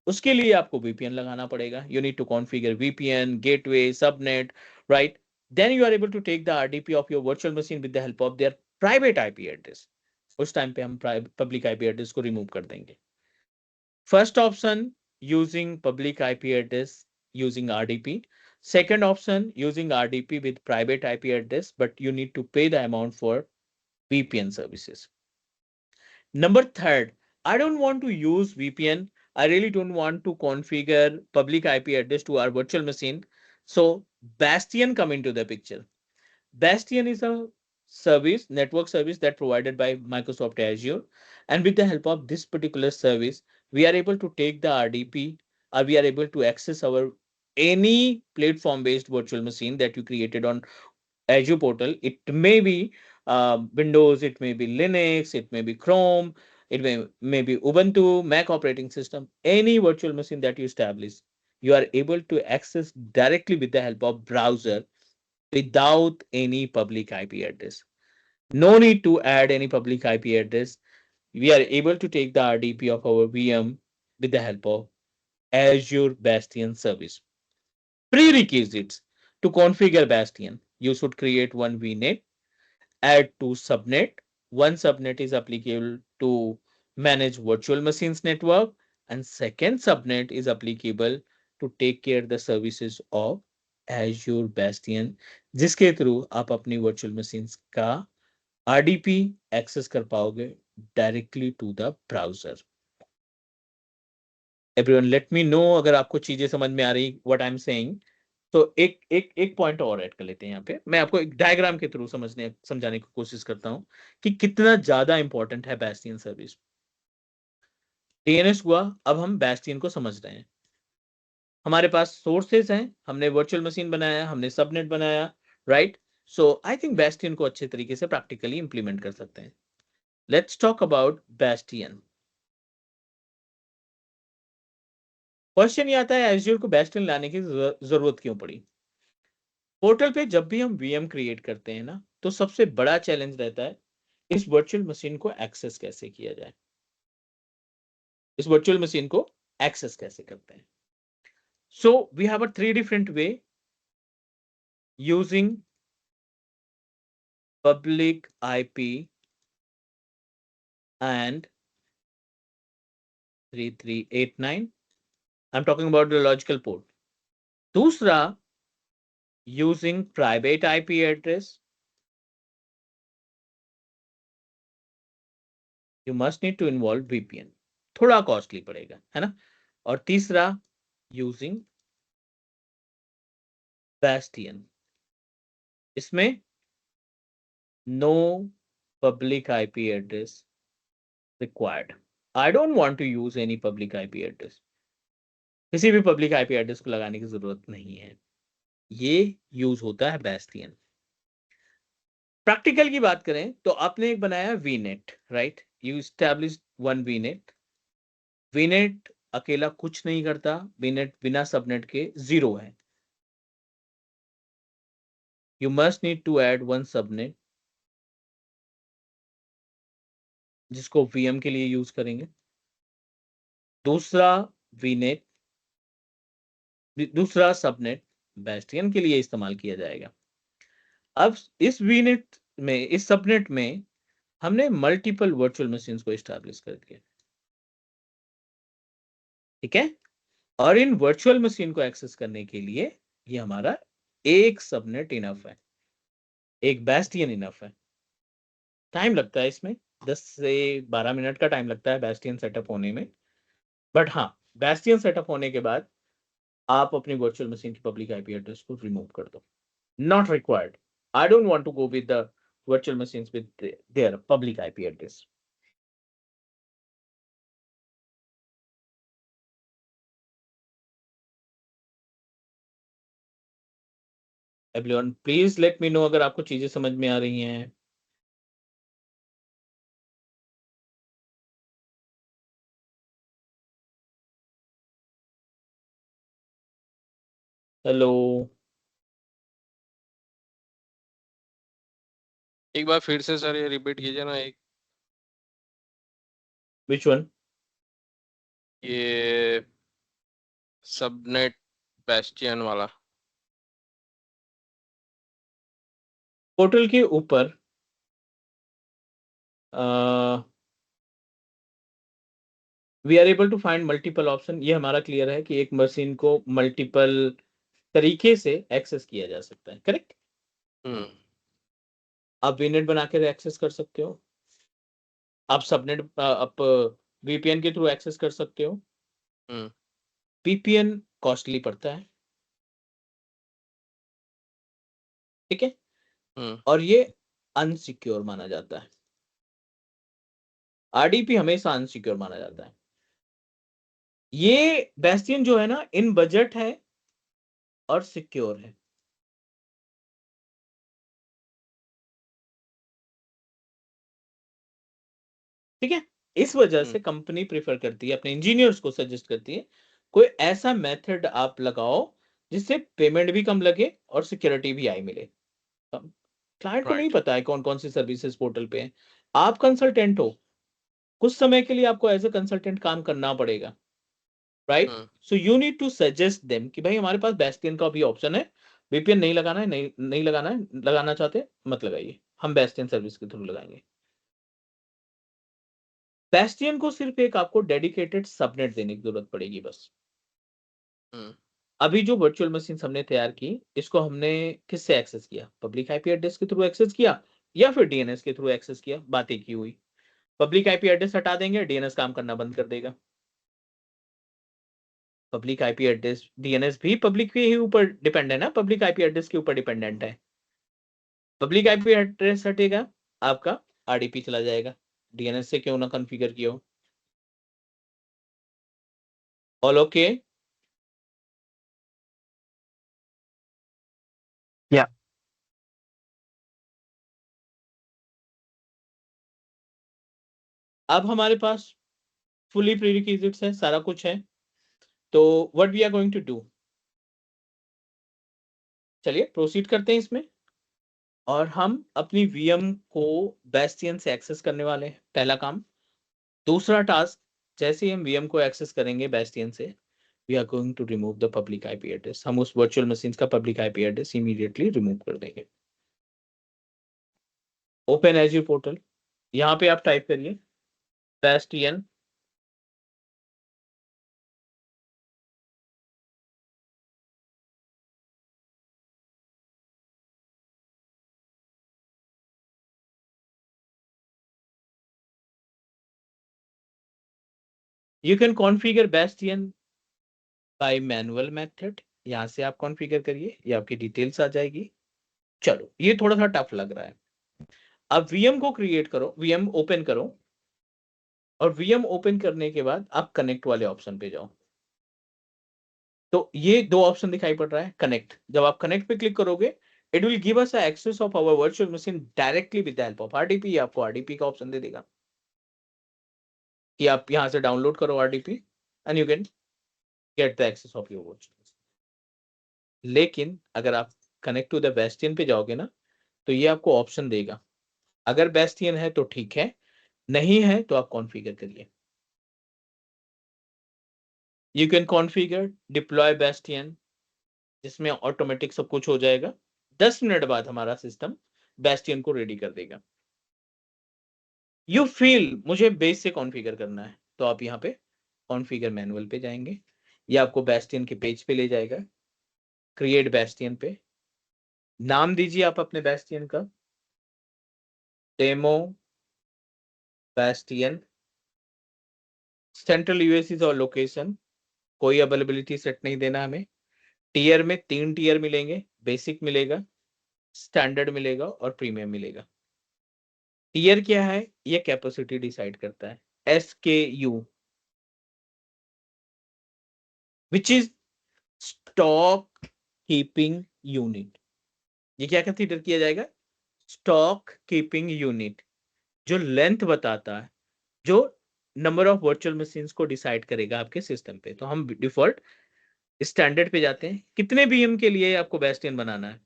उसके लिए आपको VPN लगाना पड़ेगा. You need to configure VPN, gateway, subnet, right? Then you are able to take the RDP of your virtual machine with the help of their private IP address. उस time पे हम public IP address को remove कर देंगे. First option, using public IP address using RDP. Second option, using RDP with private IP address, but you need to pay the amount for VPN services. Number third, I don't want to use VPN. I really don't want to configure public IP address to our virtual machine. So Bastion come into the picture. Bastion is a service, network service that provided by Microsoft Azure. And with the help of this particular service, we are able to take the RDP, or we are able to access our any platform-based virtual machine that you created on Azure portal. It may be Windows, it may be Linux, it may be Chrome, it may be Ubuntu, Mac operating system, any virtual machine that you establish, you are able to access directly with the help of browser without any public IP address. No need to add any public IP address. We are able to take the RDP of our VM with the help of Azure Bastion service. Prerequisites to configure Bastion. You should create one VNet, add two subnet. One subnet is applicable to manage virtual machines network, and second subnet is applicable to take care the services of Azure Bastion, जिसके through आप अपनी virtual machines का RDP access कर पाओगे directly to the browser. Everyone, let me know अगर आपको चीजें समझ में आ रही what I'm saying. तो एक पॉइंट और ऐड कर लेते हैं यहाँ पे. मैं आपको एक डायग्राम के थ्रू समझाने की कोशिश करता हूं कि कितना ज्यादा इंपॉर्टेंट है बैस्टियन सर्विस. DNS हुआ, अब हम बैस्टियन को समझ रहे हैं. हमारे पास सोर्सेस हैं, हमने वर्चुअल मशीन बनाया, हमने सबनेट बनाया, right. So I think bastion को अच्छे तरीके से प्रैक्टिकली इंप्लीमेंट कर सकते हैं. Let's talk about bastion. Question ये आता है एज्योर को बेस्टियन लाने की जरूरत क्यों पड़ी. पोर्टल पे जब भी हम वीएम क्रिएट करते हैं ना, तो सबसे बड़ा चैलेंज रहता है इस वर्चुअल मशीन को एक्सेस कैसे किया जाए. इस वर्चुअल मशीन को एक्सेस कैसे करते हैं. So we have a 3 different way using public IP and 3389. I'm talking about the logical port. दूसरा using private IP address. You must need to involve VPN. थोड़ा कॉस्टली पड़ेगा, है ना. और तीसरा using Bastion. इसमें no public IP address required. I don't want to use any public IP address. किसी भी पब्लिक आईपी एड्रेस को लगाने की जरूरत नहीं है. ये यूज होता है बेस्टियन. प्रैक्टिकल की बात करें तो आपने एक बनाया वीनेट, राइट. You establish one वीनेट. वीनेट अकेला कुछ नहीं करता. वीनेट बिना सबनेट के जीरो है. You must need to add one subnet जिसको वीएम के लिए यूज करेंगे. दूसरा सबनेट बेस्टियन के लिए इस्तेमाल किया जाएगा. अब इस वीनेट में, इस सबनेट में हमने मल्टीपल वर्चुअल मशीन्स को एस्टैब्लिश कर दिया. ठीक है. और इन वर्चुअल मशीन को एक्सेस करने के लिए ये हमारा एक सबनेट इनफ है, एक बेस्टियन इनफ है. टाइम लगता है इसमें 10 से 12 मिनट का टाइम लगता है बेस्टियन सेटअप होने में. बट हाँ, बेस्टियन सेटअप होने के बाद आप अपनी वर्चुअल मशीन की पब्लिक आईपी एड्रेस को रिमूव कर दो. Not required. I don't want to go with the virtual machines with their public IP address. Everyone, please let me know अगर आपको चीजें समझ में आ रही हैं. हेलो. एक बार फिर से सर ये रिपीट कीजिए ना. एक Which one? ये सबनेट बेस्टियन वाला. पोर्टल के ऊपर we are able to find multiple option. ये हमारा क्लियर है कि एक मशीन को मल्टीपल तरीके से एक्सेस किया जा सकता है. करेक्ट. आप वीनेट बना के एक्सेस कर सकते हो. आप सबनेट आप वीपीएन के थ्रू एक्सेस कर सकते हो. वीपीएन कॉस्टली पड़ता है. ठीक है. और ये अनसिक्योर माना जाता है. आरडीपी हमेशा अनसिक्योर माना जाता है. ये बेस्टियन जो है ना, इन बजट है और सिक्योर है. ठीक है. इस वजह से कंपनी प्रेफर करती है, अपने इंजीनियर्स को सजेस्ट करती है कोई ऐसा मेथड आप लगाओ जिससे पेमेंट भी कम लगे और सिक्योरिटी भी आई मिले. क्लाइंट को नहीं पता है कौन कौन सी सर्विसेज पोर्टल पे है. आप कंसल्टेंट हो, कुछ समय के लिए आपको एज ए कंसल्टेंट काम करना पड़ेगा, right. So you need to suggest them कि भाई हमारे पास बेस्टियन का भी ऑप्शन है. वीपीएन नहीं लगाना है, नहीं लगाना है, लगाना चाहते मत लगाइए, हम बेस्टियन सर्विस के थ्रू लगाएंगे. बेस्टियन को सिर्फ एक आपको डेडिकेटेड सबनेट देने की जरूरत पड़ेगी बस. अभी जो वर्चुअल मशीन हमने तैयार की, इसको हमने किससे एक्सेस किया? पब्लिक आईपी एड्रेस के थ्रू एक्सेस किया या फिर डीएनएस के थ्रू एक्सेस किया? बात एक ही हुई. पब्लिक आईपी एड्रेस हटा देंगे, डीएनएस काम करना बंद कर देगा. पब्लिक आईपी एड्रेस, डीएनएस भी पब्लिक के ही ऊपर डिपेंड है ना, पब्लिक आईपी एड्रेस के ऊपर डिपेंडेंट है. पब्लिक आईपी एड्रेस हटेगा, आपका आरडीपी चला जाएगा. डीएनएस से क्यों ना कॉन्फ़िगर किया हो. All okay? Yeah. अब हमारे पास फुली प्रीरिक्विजिट्स है, सारा कुछ है, तो what we are going to do, चलिए प्रोसीड करते हैं इसमें, और हम अपनी वीएम को बेस्टियन से एक्सेस करने वाले हैं, पहला काम। दूसरा टास्क, जैसे ही हम वीएम को एक्सेस करेंगे बेस्टियन से, we are going to remove the public IP address, हम उस वर्चुअल मशीन का public IP address immediately remove कर देंगे। ओपन एज्यूर पोर्टल, यहाँ पे आप टाइप करिए bastion you can configure bastion bye manual method, यहाँ से आप कॉन्फ़िगर करिए, ये आपकी डिटेल्स आ जाएगी। चलो ये थोड़ा सा टफ लग रहा है। अब वीएम को क्रिएट करो, वीएम ओपन करो, और वीएम ओपन करने के बाद आप कनेक्ट वाले ऑप्शन पे जाओ। तो ये दो ऑप्शन दिखाई पड़ रहा है, कनेक्ट, जब आप कनेक्ट पे क्लिक करोगे it will give us access of our virtual machine directly with the help of RDP. आपको आरडीपी का ऑप्शन दे देगा कि आप यहां से डाउनलोड करो RDP and you can get the access of your virtual machine. लेकिन अगर आप कनेक्ट टू द बेस्टियन पे जाओगे ना, तो ये आपको ऑप्शन देगा, अगर बेस्टियन है तो ठीक है, नहीं है तो आप कॉन्फ़िगर करिए। You can configure deploy bastion, जिसमें ऑटोमेटिक सब कुछ हो जाएगा। 10 मिनट बाद हमारा सिस्टम बेस्टियन को रेडी कर देगा। यू फील मुझे बेस से कॉन्फ़िगर करना है, तो आप यहाँ पे कॉन्फ़िगर मैनुअल पे जाएंगे, ये आपको बेस्टियन के पेज पे ले जाएगा। क्रिएट बेस्टियन पे नाम दीजिए आप अपने बेस्टियन का, डेमो बेस्टियन, सेंट्रल यूएससी और लोकेशन, कोई अवेलेबिलिटी सेट नहीं देना हमें। टीयर में 3 टीयर मिलेंगे, बेसिक मिलेगा, स्टैंडर्ड मिलेगा और प्रीमियम मिलेगा। टीयर क्या है, ये कैपेसिटी डिसाइड करता है। SKU which is stock keeping unit, ये क्या कंसीडर किया जाएगा, स्टॉक कीपिंग यूनिट, जो लेंथ बताता है, जो नंबर ऑफ वर्चुअल मशीन्स को डिसाइड करेगा आपके सिस्टम पे। तो हम डिफॉल्ट स्टैंडर्ड पे जाते हैं। कितने बीएम के लिए आपको बेस्टियन बनाना है,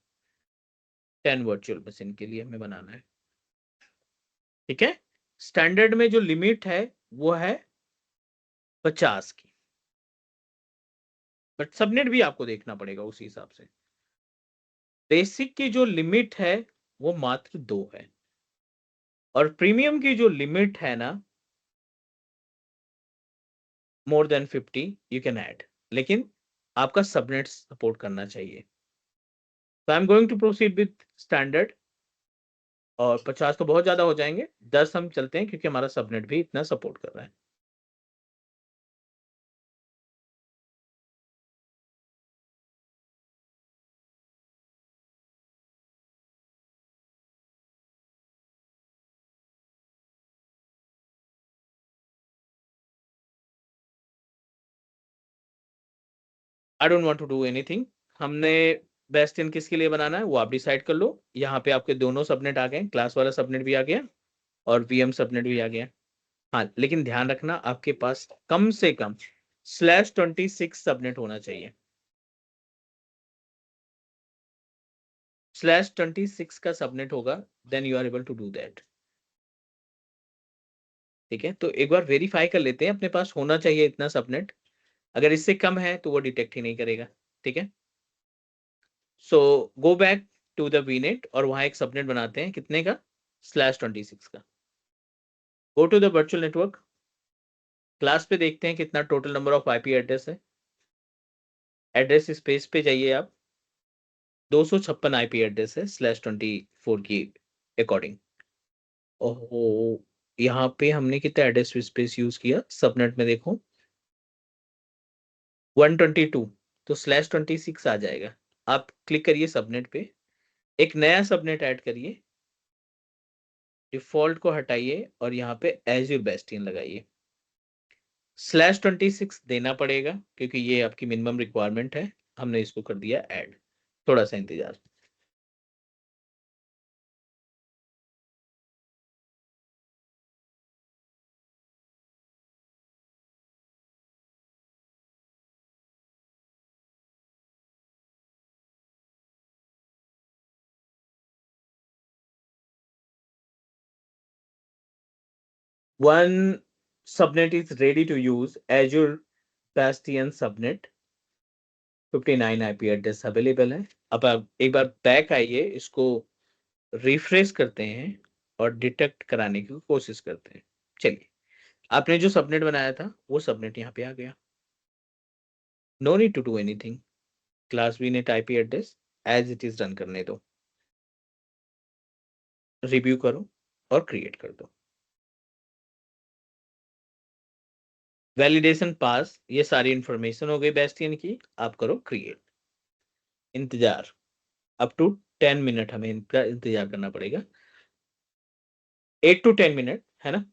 10 वर्चुअल मशीन के लिए हमें बनाना है, ठीक है। स्टैंडर्ड में जो लिमिट है वो है 50 की, बट सबनेट भी आपको देखना पड़ेगा उसी हिसाब से। बेसिक की जो लिमिट है वो मात्र 2 है, और प्रीमियम की जो लिमिट है ना, more than 50 you can add, लेकिन आपका सबनेट सपोर्ट करना चाहिए। तो I am going to proceed with standard, और 50 तो बहुत ज्यादा हो जाएंगे, 10 हम चलते हैं क्योंकि हमारा सबनेट भी इतना सपोर्ट कर रहा है। I don't want to do anything. हमने बेस्टियन किसके लिए बनाना है वो आप डिसाइड कर लो। यहाँ पे आपके दोनों सबनेट आ गए, क्लास वाला सबनेट भी आ गया और वीएम सबनेट भी आ गया। हाँ, लेकिन ध्यान रखना आपके पास कम से कम /26 सबनेट होना चाहिए। /26 का सबनेट होगा, then you are able to do that, ठीक है। तो एक बार वेरीफाई कर लेते हैं, अपने पास होना चाहिए इतना सबनेट, अगर इससे कम है तो वो डिटेक्ट ही नहीं करेगा, ठीक है। So go back to the VNet और वहां एक सबनेट बनाते हैं, कितने का, /26 का। Go to the virtual network, class पे देखते हैं कितना total number of IP address है। एड्रेस स्पेस पे जाइए आप, 256 आईपी एड्रेस है /24 की अकॉर्डिंग। ओहो, यहाँ पे हमने कितना एड्रेस स्पेस यूज किया सबनेट में, देखो 122, तो /26 आ जाएगा। आप क्लिक करिए सबनेट पे, एक नया सबनेट ऐड करिए, डिफॉल्ट को हटाइए और यहाँ पे एज्यूर बेस्टियन लगाइए। /26 देना पड़ेगा क्योंकि ये आपकी मिनिमम रिक्वायरमेंट है, हमने इसको कर दिया ऐड। थोड़ा सा इंतजार। One subnet is ready to use, Azure Bastion subnet, 59 IP address available है। अब आप एक बार बैक आइए, इसको रिफ्रेश करते हैं और डिटेक्ट कराने की कोशिश करते हैं। चलिए, आपने जो सबनेट बनाया था वो सबनेट यहाँ पे आ गया। No need to do anything, class VNet IP address as it is run करने दो, रिव्यू करो और क्रिएट कर दो। वैलिडेशन पास, ये सारी इंफॉर्मेशन हो गई बेस्टियन की, आप करो क्रिएट। इंतजार अप टू 10 मिनट हमें इनका इंतजार करना पड़ेगा, 8 to 10 मिनट, है ना।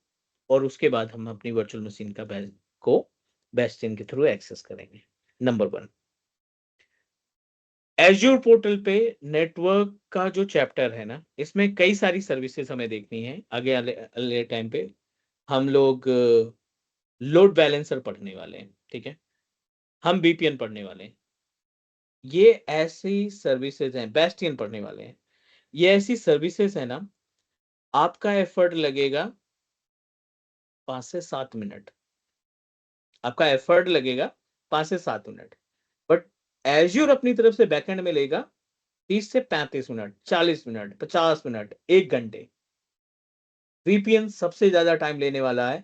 और उसके बाद हम अपनी वर्चुअल मशीन का बेस्टियन के थ्रू एक्सेस करेंगे। नंबर 1, एज्योर पोर्टल पे नेटवर्क का जो चैप्टर है ना, इसमें कई सारी सर्विसेज हमें देखनी है। आगे अगले टाइम पे हम लोग लोड बैलेंसर पढ़ने वाले हैं, ठीक है, हम VPN पढ़ने वाले हैं। ये ऐसी सर्विसेज हैं, बेस्टियन पढ़ने वाले हैं, ये ऐसी सर्विसेज है ना, आपका एफर्ट लगेगा 5 से 7 मिनट, आपका एफर्ट लगेगा 5 से 7 मिनट, बट एज्योर अपनी तरफ से बैकएंड में लेगा 30 से 35 मिनट, 40 मिनट, 50 मिनट, 1 घंटे। VPN सबसे ज्यादा टाइम लेने वाला है।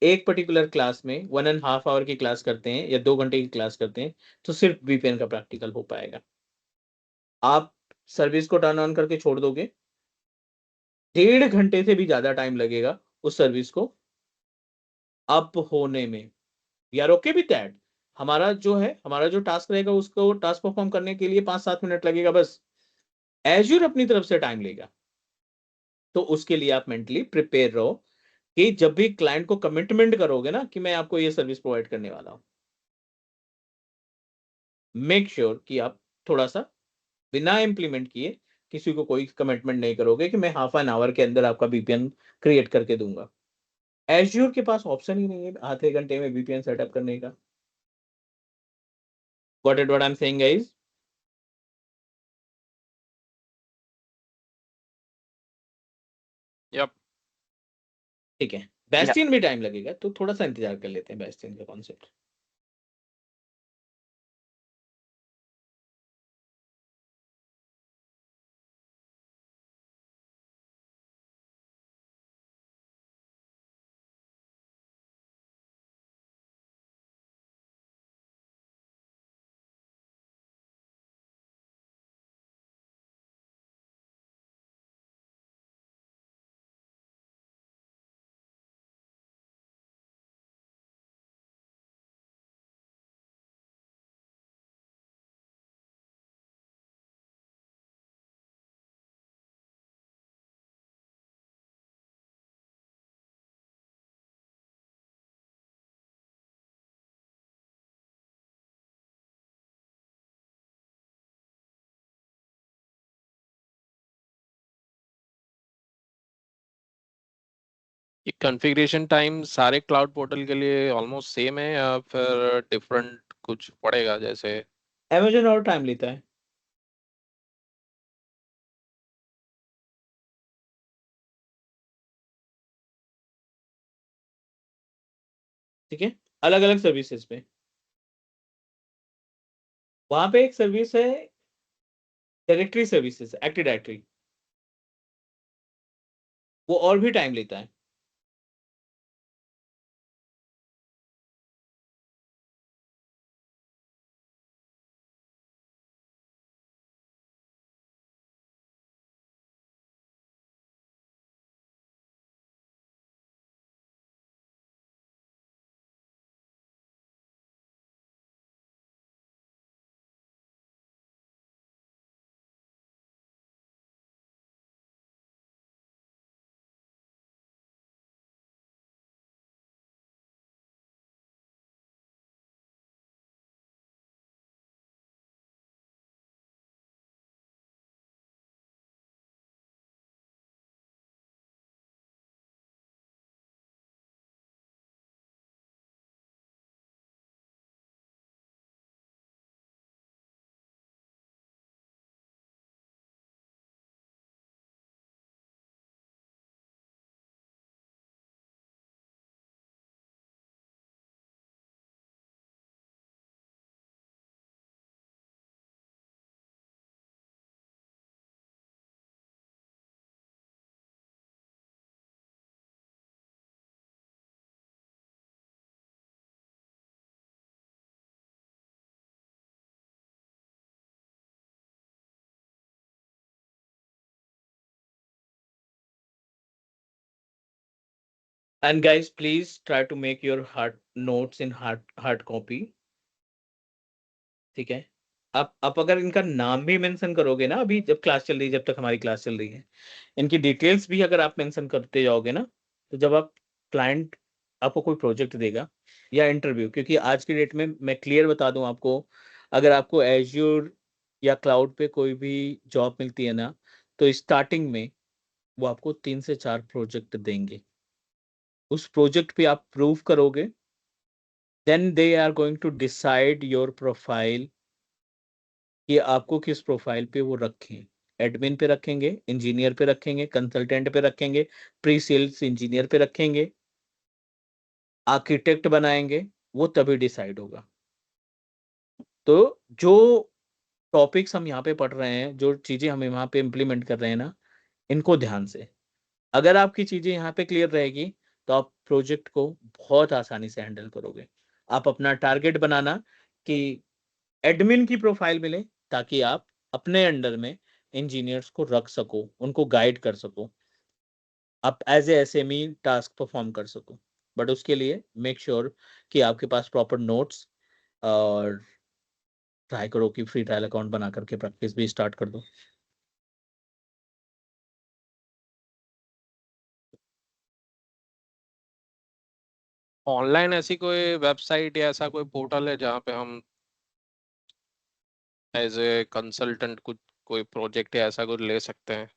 एक पर्टिकुलर क्लास में 1.5 आवर की क्लास करते हैं या 2 घंटे की क्लास करते हैं तो सिर्फ VPN का प्रैक्टिकल हो पाएगा। आप सर्विस को टर्न ऑन करके छोड़ दोगे, 1.5 घंटे से भी ज्यादा टाइम लगेगा उस सर्विस को अप होने में। We are okay with that. हमारा जो टास्क रहेगा उसको टास्क परफॉर्म करने के लिए 5-7 मिनट लगेगा बस। एज्योर अपनी तरफ से टाइम लेगा, तो उसके लिए आप मेंटली प्रिपेयर रहो कि जब भी क्लाइंट को कमिटमेंट करोगे ना कि मैं आपको ये सर्विस प्रोवाइड करने वाला हूं, मेक श्योर कि आप थोड़ा सा बिना इंप्लीमेंट किए किसी को कोई कमिटमेंट नहीं करोगे कि मैं हाफ एन आवर के अंदर आपका VPN क्रिएट करके दूंगा। एज्योर के पास ऑप्शन ही नहीं है आधे घंटे में VPN सेटअप करने का। Got it what I'm saying, guys? Yep. ठीक है, बेस्टियन भी टाइम लगेगा तो थोड़ा सा इंतजार कर लेते हैं बेस्टियन का कॉन्सेप्ट। ये कॉन्फ़िगरेशन टाइम सारे क्लाउड पोर्टल के लिए ऑलमोस्ट सेम है या फिर डिफरेंट कुछ पड़ेगा? जैसे Amazon और टाइम लेता है। ठीक है, अलग अलग सर्विसेज पे। वहां पे एक सर्विस है डायरेक्टरी सर्विसेज, एक्टिव डायरेक्टरी, वो और भी टाइम लेता है। And guys, please try to make your hard notes in hard copy. ठीक है, आप अगर इनका नाम भी मेंशन करोगे ना, अभी जब क्लास चल रही है, जब तक हमारी क्लास चल रही है, इनकी डिटेल्स भी अगर आप मेंशन करते जाओगे ना, तो जब आप क्लाइंट आपको कोई प्रोजेक्ट देगा या इंटरव्यू, क्योंकि आज की डेट में मैं क्लियर बता दूं आपको, अगर आपको एज्योर या क्लाउड पे कोई भी जॉब मिलती है ना, तो स्टार्टिंग में वो आपको 3 से 4 प्रोजेक्ट देंगे। उस प्रोजेक्ट पे आप प्रूव करोगे, then they are going to decide your profile कि आपको किस प्रोफाइल पे वो रखें। एडमिन पे रखेंगे, इंजीनियर पे रखेंगे, कंसल्टेंट पे रखेंगे, प्री सेल्स इंजीनियर पे रखेंगे, आर्किटेक्ट बनाएंगे, वो तभी डिसाइड होगा। तो जो टॉपिक्स हम यहाँ पे पढ़ रहे हैं, जो चीजें हम यहाँ पे इम्प्लीमेंट कर रहे हैं ना, इनको ध्यान से, अगर आपकी चीजें यहाँ पे क्लियर रहेगी, तो आप प्रोजेक्ट को बहुत आसानी से हैंडल करोगे। आप अपना टारगेट बनाना कि एडमिन की प्रोफाइल मिले, ताकि आप अपने अंडर में इंजीनियर्स को रख सको, उनको गाइड कर सको, आप as a SME task perform कर सको। बट उसके लिए मेक श्योर कि आपके पास प्रॉपर नोट्स, और ट्राई करो कि फ्री ट्रायल अकाउंट बना करके प्रैक्टिस भी स्टार्ट कर दो। ऑनलाइन ऐसी कोई वेबसाइट या ऐसा कोई पोर्टल है जहाँ पे हम एज ए कंसल्टेंट कुछ कोई प्रोजेक्ट या ऐसा कुछ ले सकते हैं?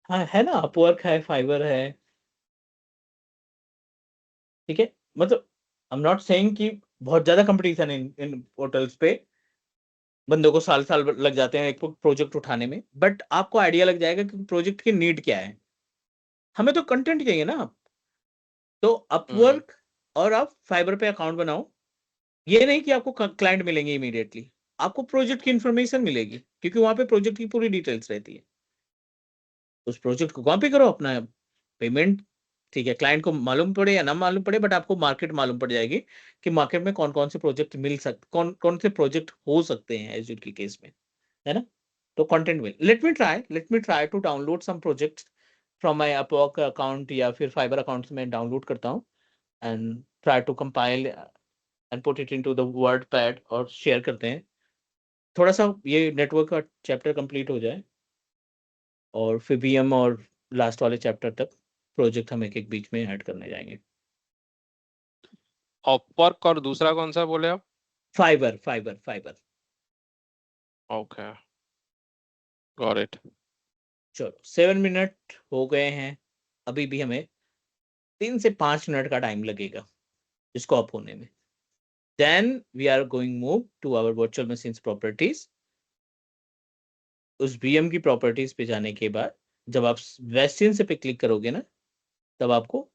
हाँ, है ना, अपवर्क है, फाइवर है, ठीक है। मतलब आई एम नॉट सेइंग कि बहुत ज्यादा कंपटीशन इन इन पोर्टल्स पे, बंदों को साल साल लग जाते हैं एक प्रोजेक्ट उठाने में, बट आपको आइडिया लग जाएगा कि प्रोजेक्ट की नीड क्या है। हमें तो कंटेंट चाहिए ना, तो अपवर्क और आप फाइबर पे अकाउंट बनाओ। ये नहीं कि आपको क्लाइंट मिलेंगे इमीडिएटली, आपको प्रोजेक्ट की इंफॉर्मेशन मिलेगी, क्योंकि वहां पे प्रोजेक्ट की पूरी डिटेल्स रहती है। उस प्रोजेक्ट को कॉपी करो, अपना पेमेंट, ठीक है, क्लाइंट को मालूम पड़े या ना मालूम पड़े, बट आपको मार्केट मालूम पड़ जाएगी कि मार्केट में कौन कौन से प्रोजेक्ट मिल सकते, कौन कौन से प्रोजेक्ट हो सकते हैं एज्यूर की केस में, है ना। तो कंटेंट मिल, let me try to download some project from my Upwork account या फिर फाइबर अकाउंट से मैं डाउनलोड करता हूँ, and try to compile and put it into the word pad और शेयर करते हैं। थोड़ा सा ये नेटवर्क का चैप्टर कंप्लीट हो जाए, और फिर वीएम और लास्ट वाले चैप्टर तक प्रोजेक्ट हम एक एक बीच में ऐड करने जाएंगे। अपवर्क और दूसरा कौन सा बोले आप? Fibre fibre fibre. Okay, got it. चलो 7 मिनट हो गए हैं, अभी भी हमें 3 से 5 मिनट का टाइम लगेगा इसको अप होने में। Then we are going move to our virtual machines properties. उस वीएम की प्रॉपर्टीज पे जाने के बाद जब आप वेस्टिन से पे क्लिक करोगे ना, तब आपको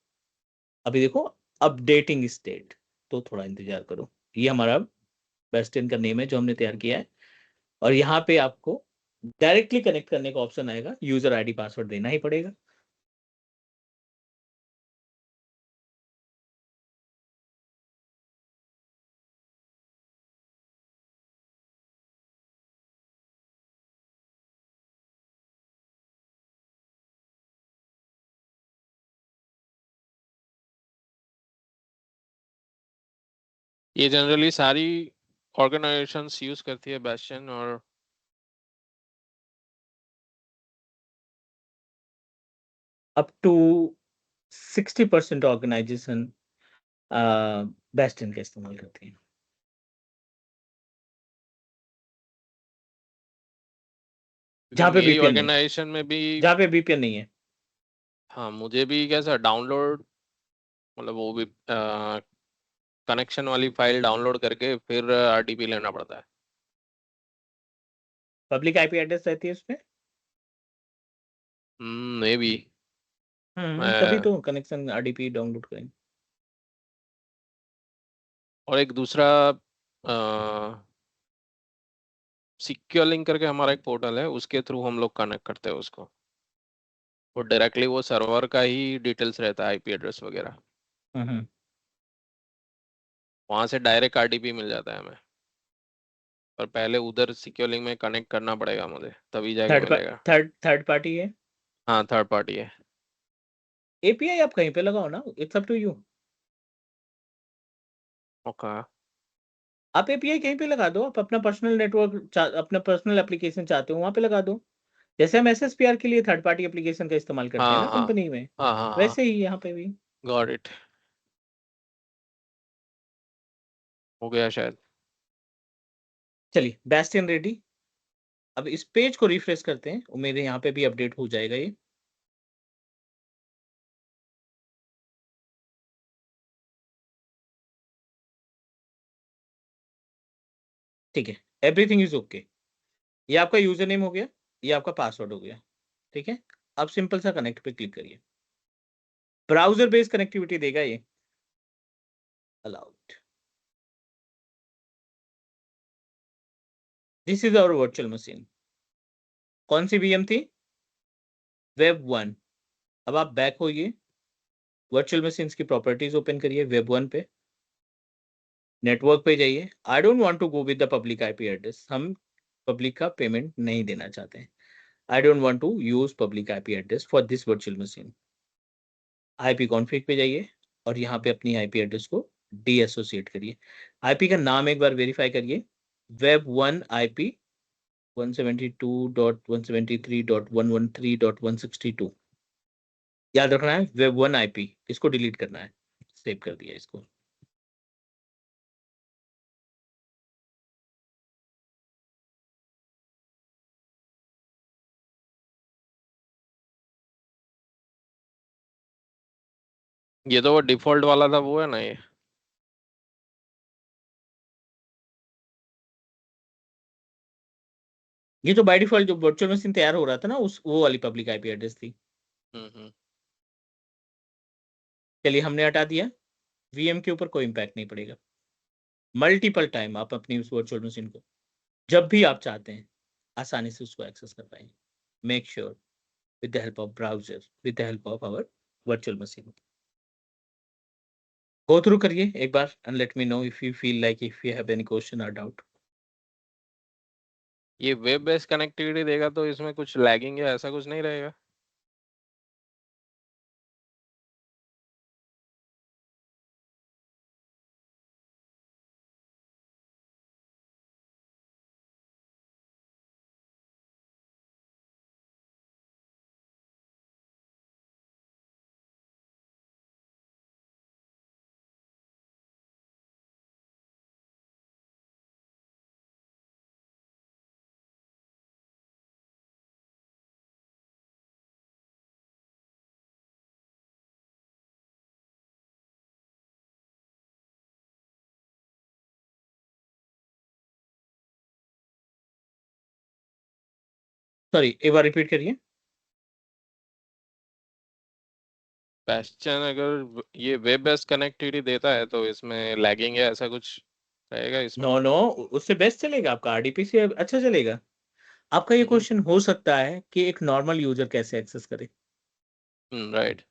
अभी देखो अपडेटिंग स्टेट, तो थोड़ा इंतजार करो। ये हमारा वेस्टिन का नेम है जो हमने तैयार किया है, और यहाँ पे आपको डायरेक्टली कनेक्ट करने का ऑप्शन आएगा, यूजर आईडी पासवर्ड देना ही पड़ेगा। ये जनरली सारी ऑर्गेनाइजेशंस यूज करती है बेस्टियन, और अप टू 60% ऑर्गेनाइजेशन बेस्टिन का इस्तेमाल करती हैं। जहाँ पे मेरी VPN नहीं, ऑर्गेनाइजेशन में भी। जहाँ पे VPN नहीं है। हाँ, मुझे भी कैसा डाउनलोड, मतलब वो भी कनेक्शन वाली फाइल डाउनलोड करके फिर आरटीपी लेना पड़ता है। पब्लिक आईपी एड्रेस रहती है उसमें। May be. तभी मैं तो कनेक्शन RDP डाउनलोड करेंगे। और एक दूसरा सिक्योर लिंक करके हमारा एक पोर्टल है, उसके थ्रू हम लोग कनेक्ट करते हैं उसको। वो डायरेक्टली वो सर्वर का ही डिटेल्स रहता है, आईपी एड्रेस वगैरह। हम्म। वहां से डायरेक्ट आरटीपी मिल जाता है हमें, पर पहले उधर सिक्योर लिंक में कनेक्ट करना पड़ेगा मुझे, तभी जाके मिलेगा। थर्ड पार्टी है। हाँ, थर्ड पार्टी है। एपीआई आप कहीं पे लगाओ ना, it's up to you. Okay. आप एपीआई कहीं पे लगा दो, आप अपना पर्सनल नेटवर्क अपना पर्सनल एप्लीकेशन चाहते हो वहां पे लगा दो। जैसे हम एसएसपीआर के लिए थर्ड पार्टी एप्लीकेशन का इस्तेमाल करते हैं हाँ ना हाँ कंपनी में, हाँ हाँ हाँ, वैसे ही यहाँ पे भी। गॉट इट, हो गया शायद। चलिए बैस्टियन रेडी। अब इस पेज को रिफ्रेश करते हैं, उम्मीद है यहाँ पे भी अपडेट हो जाएगा ये। ठीक है, एवरीथिंग इज ओके। ये आपका यूजर नेम हो गया, ये आपका पासवर्ड हो गया। ठीक है, अब सिंपल सा कनेक्ट पे क्लिक करिए। ब्राउजर बेस्ड कनेक्टिविटी देगा ये, allowed. This is our virtual machine. कौन सी वीएम थी? वेब 1। अब आप बैक होइए, वर्चुअल मशीन की प्रॉपर्टीज ओपन करिए, वेब 1 पे नेटवर्क पे जाइए। I don't want to go with the public IP address, हम पब्लिक का पेमेंट नहीं देना चाहते हैं। I don't want to use public IP address for this virtual machine. IP config पे जाइए और यहाँ पे अपनी आईपी एड्रेस को डी एसोसिएट करिए। आईपी का नाम एक बार वेरीफाई करिए, वेब 1 आईपी 172.173.113.162। याद रखना है वेब 1 आईपी, इसको डिलीट करना है। सेव कर दिया इसको। ये तो वो डिफॉल्ट वाला था, वो है ना ये? ये तो बाय डिफॉल्ट जो वर्चुअल मशीन तैयार हो रहा था ना, उस वो वाली पब्लिक आईपी एड्रेस थी। हम्म। चलिए हमने हटा दिया, वीएम के ऊपर कोई इंपैक्ट नहीं पड़ेगा। मल्टीपल टाइम आप अपनी उस वर्चुअल मशीन को जब भी आप चाहते हैं आसानी से उसको एक्सेस कर पाएंगे। Make sure with the help of browser, with the help of our virtual machine. Go through करिए एक बार and let me know if you feel like if you have any question or doubt. ये web based connectivity देगा तो इसमें कुछ lagging या ऐसा कुछ नहीं रहेगा? सॉरी, एक बार रिपीट करिए। बेस्टियन अगर ये वेब बेस्ड कनेक्टिविटी देता है तो इसमें लैगिंग या ऐसा कुछ रहेगा इसमें? नो नो, उससे बेस्ट चलेगा आपका, आरडीपी से अच्छा चलेगा। आपका ये क्वेश्चन हो सकता है कि एक नॉर्मल यूजर कैसे एक्सेस करे। राइट।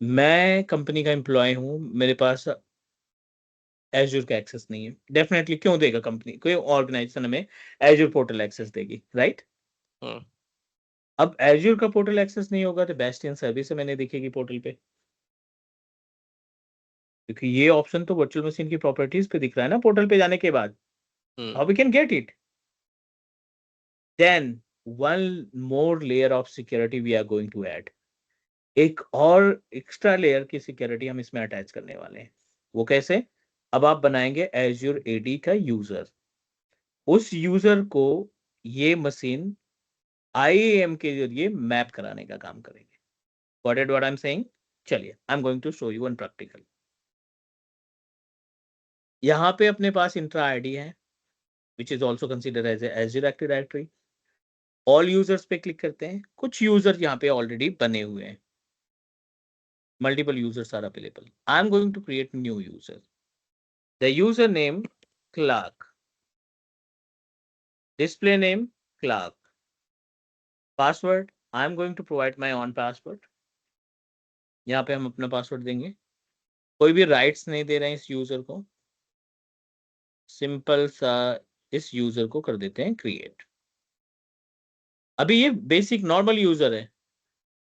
मैं कंपनी का एम्प्लॉय हूँ, मेरे पास एज्योर का एक्सेस नहीं है। डेफिनेटली क्यों देगा कंपनी, कोई ऑर्गेनाइजेशन हमें एज्योर पोर्टल एक्सेस देगी, राइट? अब एज्योर का पोर्टल एक्सेस नहीं होगा तो बेस्टियन सर्विस हमें नहीं दिखेगी पोर्टल पे, क्योंकि ये ऑप्शन तो वर्चुअल मशीन की प्रॉपर्टीज पे दिख रहा है ना पोर्टल पे जाने के बाद। How we can get it? Then one more layer of security we are going to add. एक और एक्स्ट्रा लेयर की सिक्योरिटी हम इसमें अटैच करने वाले हैं। वो कैसे? अब आप बनाएंगे एज्योर एडी का यूजर, उस यूजर को ये मशीन IAM के जरिए मैप कराने का काम करेंगे। Got it what I'm saying? चलिए, I'm going to show you one practical. यहाँ पे अपने पास इंट्रा आईडी है, which is also considered as a Azure Active Directory. All users पे क्लिक करते हैं। कुछ यूजर यहाँ पे ऑलरेडी बने हुए हैं। Multiple users are available. I'm going to create new user. The username Clark. Display name Clark. Password I'm going to provide my own password. यहाँ पे हम अपना पासवर्ड देंगे। कोई भी राइट्स नहीं दे रहे हैं इस यूजर को। सिंपल सा इस यूजर को कर देते हैं क्रिएट। अभी ये बेसिक नॉर्मल यूजर है।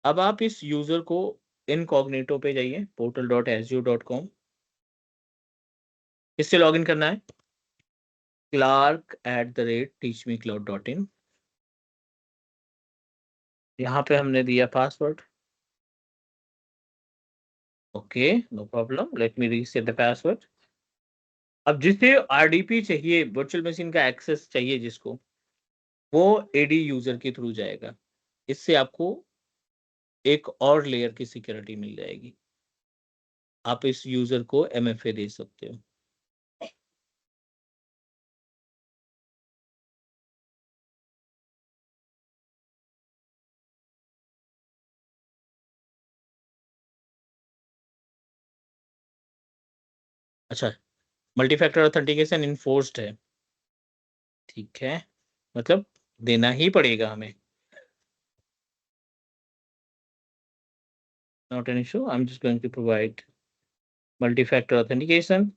अब आप इस यूजर को इनकॉग्निटो पे जाइए, portal.azure.com। किससे लॉगिन करना है? clark@teachmecloud.in। यहाँ पे हमने दिया password. Okay, no problem, let me reset the password. अब जिसे आरडीपी चाहिए, वर्चुअल मशीन का एक्सेस चाहिए जिसको, वो एडी यूजर के थ्रू जाएगा। इससे आपको एक और लेयर की सिक्योरिटी मिल जाएगी। आप इस यूजर को एमएफए दे सकते हो। अच्छा, मल्टी फैक्टर ऑथेंटिकेशन इन्फोर्स्ड है, ठीक है, मतलब देना ही पड़ेगा हमें। Not an issue, I'm just going to provide multi-factor authentication.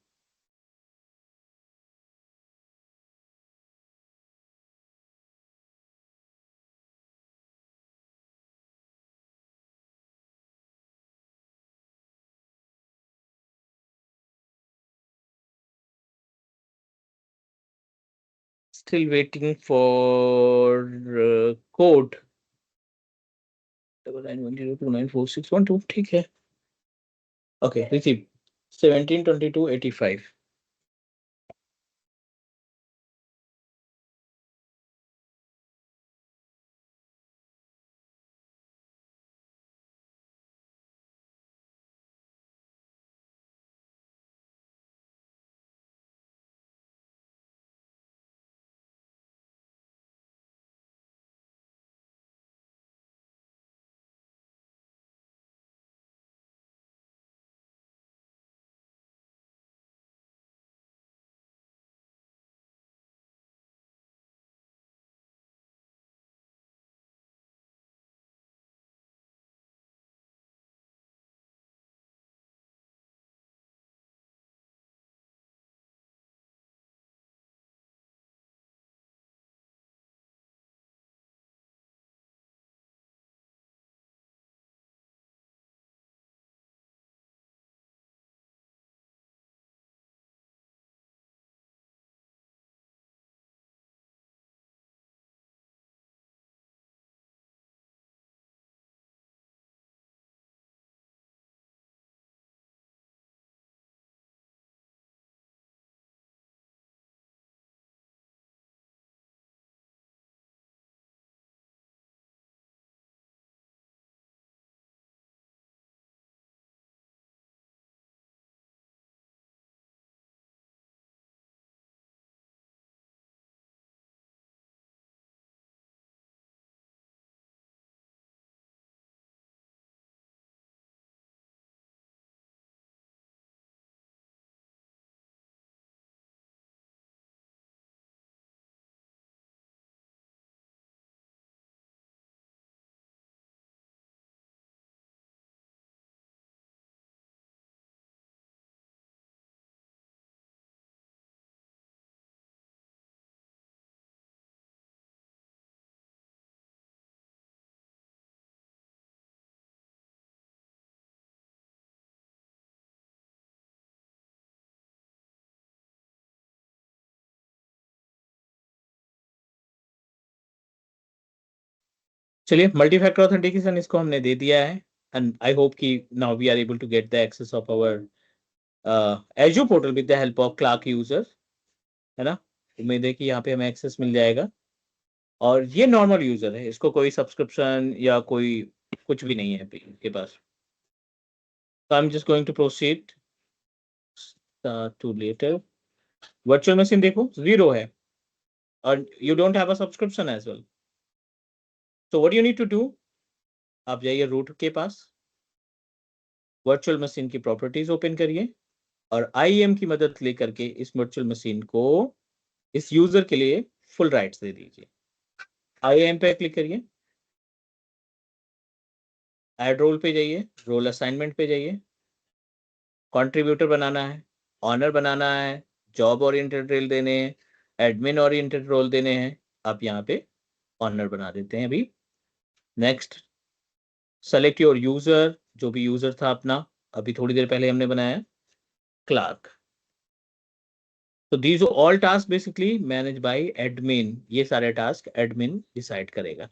Still waiting for code 9910294612, ठीक है। Okay, receive 172285। चलिए, मल्टी फैक्टर ऑथेंटिकेशन इसको हमने दे दिया है, एंड आई होप कि now we are able to get the access of our Azure portal with the help of clerk user, है ना। उम्मीद है कि यहाँ पे हमें एक्सेस मिल जाएगा। और ये नॉर्मल यूजर है, इसको कोई सब्सक्रिप्शन या कोई कुछ भी नहीं है के पास। So I'm just going to proceed to later. Virtual machine देखो 0 है, और you don't have a subscription as well. So what you need to do, आप जाइए रूट के पास, वर्चुअल मशीन की प्रॉपर्टीज ओपन करिए, और IAM की मदद लेकर के इस वर्चुअल मशीन को इस यूजर के लिए फुल राइट्स दे दीजिए। IAM पे क्लिक करिए, ऐड रोल पे जाइए, रोल असाइनमेंट पे जाइए, कंट्रीब्यूटर बनाना है, ऑनर बनाना है, जॉब ओरिएंटेड रोल देने हैं, एडमिन ओरिएंटेड रोल देने हैं। आप यहाँ पे ऑनर बना देते हैं अभी। नेक्स्ट, सेलेक्ट योर यूजर, जो भी यूजर था अपना, अभी थोड़ी देर पहले हमने बनाया क्लार्क। तो these all task basically manage by admin, ये सारे टास्क एडमिन डिसाइड करेगा।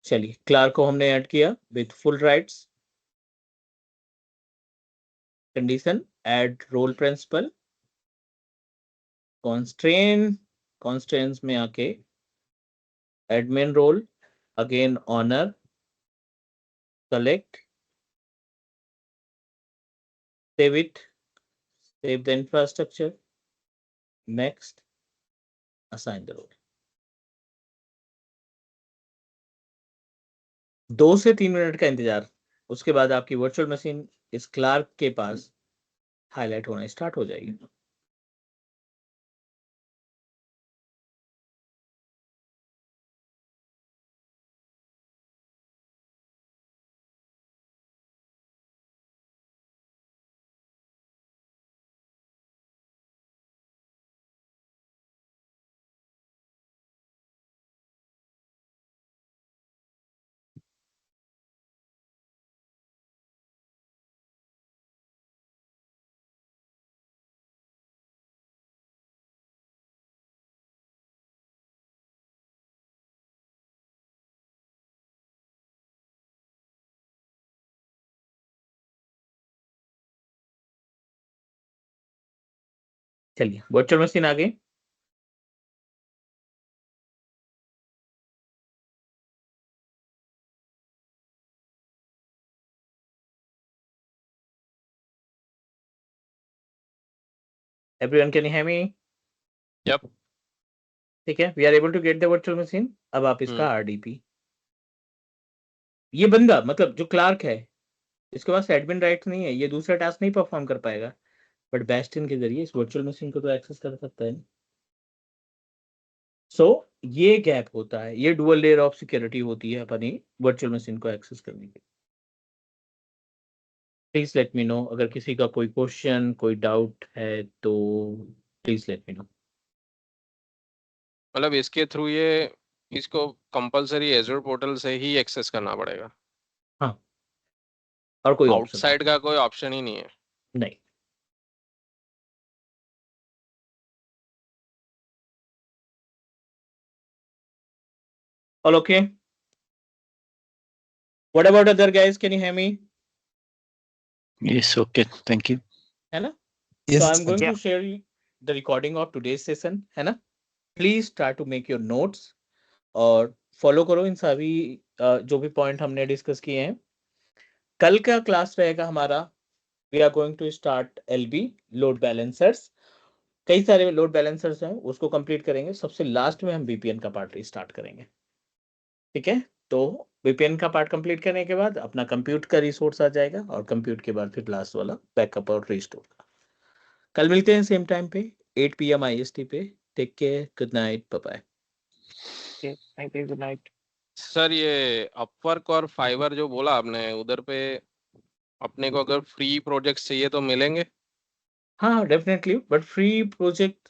चलिए, क्लार्क को हमने ऐड किया with full rights. Condition add role principal, constraints में आके admin role, again owner, select, save it, save the infrastructure, next, assign the role। 2 से 3 मिनट का इंतजार, उसके बाद आपकी वर्चुअल मशीन इस क्लार्क के पास हाईलाइट होना स्टार्ट हो जाएगी। चलिए, वर्चुअल मशीन आ गई। Everyone can you hear me? Yep. ठीक है, we are able to get the virtual machine. अब आप इसका आरडीपी, ये बंदा मतलब जो क्लार्क है, इसके पास एडमिन राइट नहीं है, ये दूसरा टास्क नहीं परफॉर्म कर पाएगा, बट बेस्टिन के जरिए इस वर्चुअल मशीन को तो एक्सेस कर सकता है। सो ये गैप होता है, ये डुअल लेयर ऑफ सिक्योरिटी होती है अपनी वर्चुअल मशीन को एक्सेस करने के। प्लीज लेट मी नो अगर किसी का कोई क्वेश्चन, कोई डाउट है तो प्लीज लेट मी नो। मतलब इसके थ्रू ये इसको कंपलसरी एज़्योर पोर्टल से ही एक्सेस करना पड़ेगा, हाँ, और कोई ऑप्शन आउटसाइड का कोई ऑप्शन ही नहीं है। नहीं। All okay? What about other guys? Can you hear me? Yes, okay, thank you. है ना? Yes, So I'm going yeah. to share the recording of today's session, है ना? Please try to make your notes और follow करो इन सभी जो भी point हमने डिस्कस किए हैं। कल का क्लास रहेगा हमारा, we are going to start LB load balancers. कई सारे लोड बैलेंसर्स हैं, उसको कंप्लीट करेंगे। सबसे लास्ट में हम वीपीएन का पार्ट स्टार्ट करेंगे, ठीक है? तो वीपीएन का पार्ट कंप्लीट करने के बाद अपना कंप्यूट का रिसोर्स आ जाएगा, और कंप्यूट के बाद फिर लास्ट वाला बैकअप और रिस्टोर का। कल मिलते हैं सेम टाइम पे 8 PM IST पे। Take care, good night, bye bye. Okay, thank you, good night. Sir ये अपवर्क और फाइवर जो बोला आपने, उधर पे अपने को अगर फ्री प्रोजेक्ट्स चाहिए तो मिलेंगे? हाँ डेफिनेटली, बट फ्री प्रोजेक्ट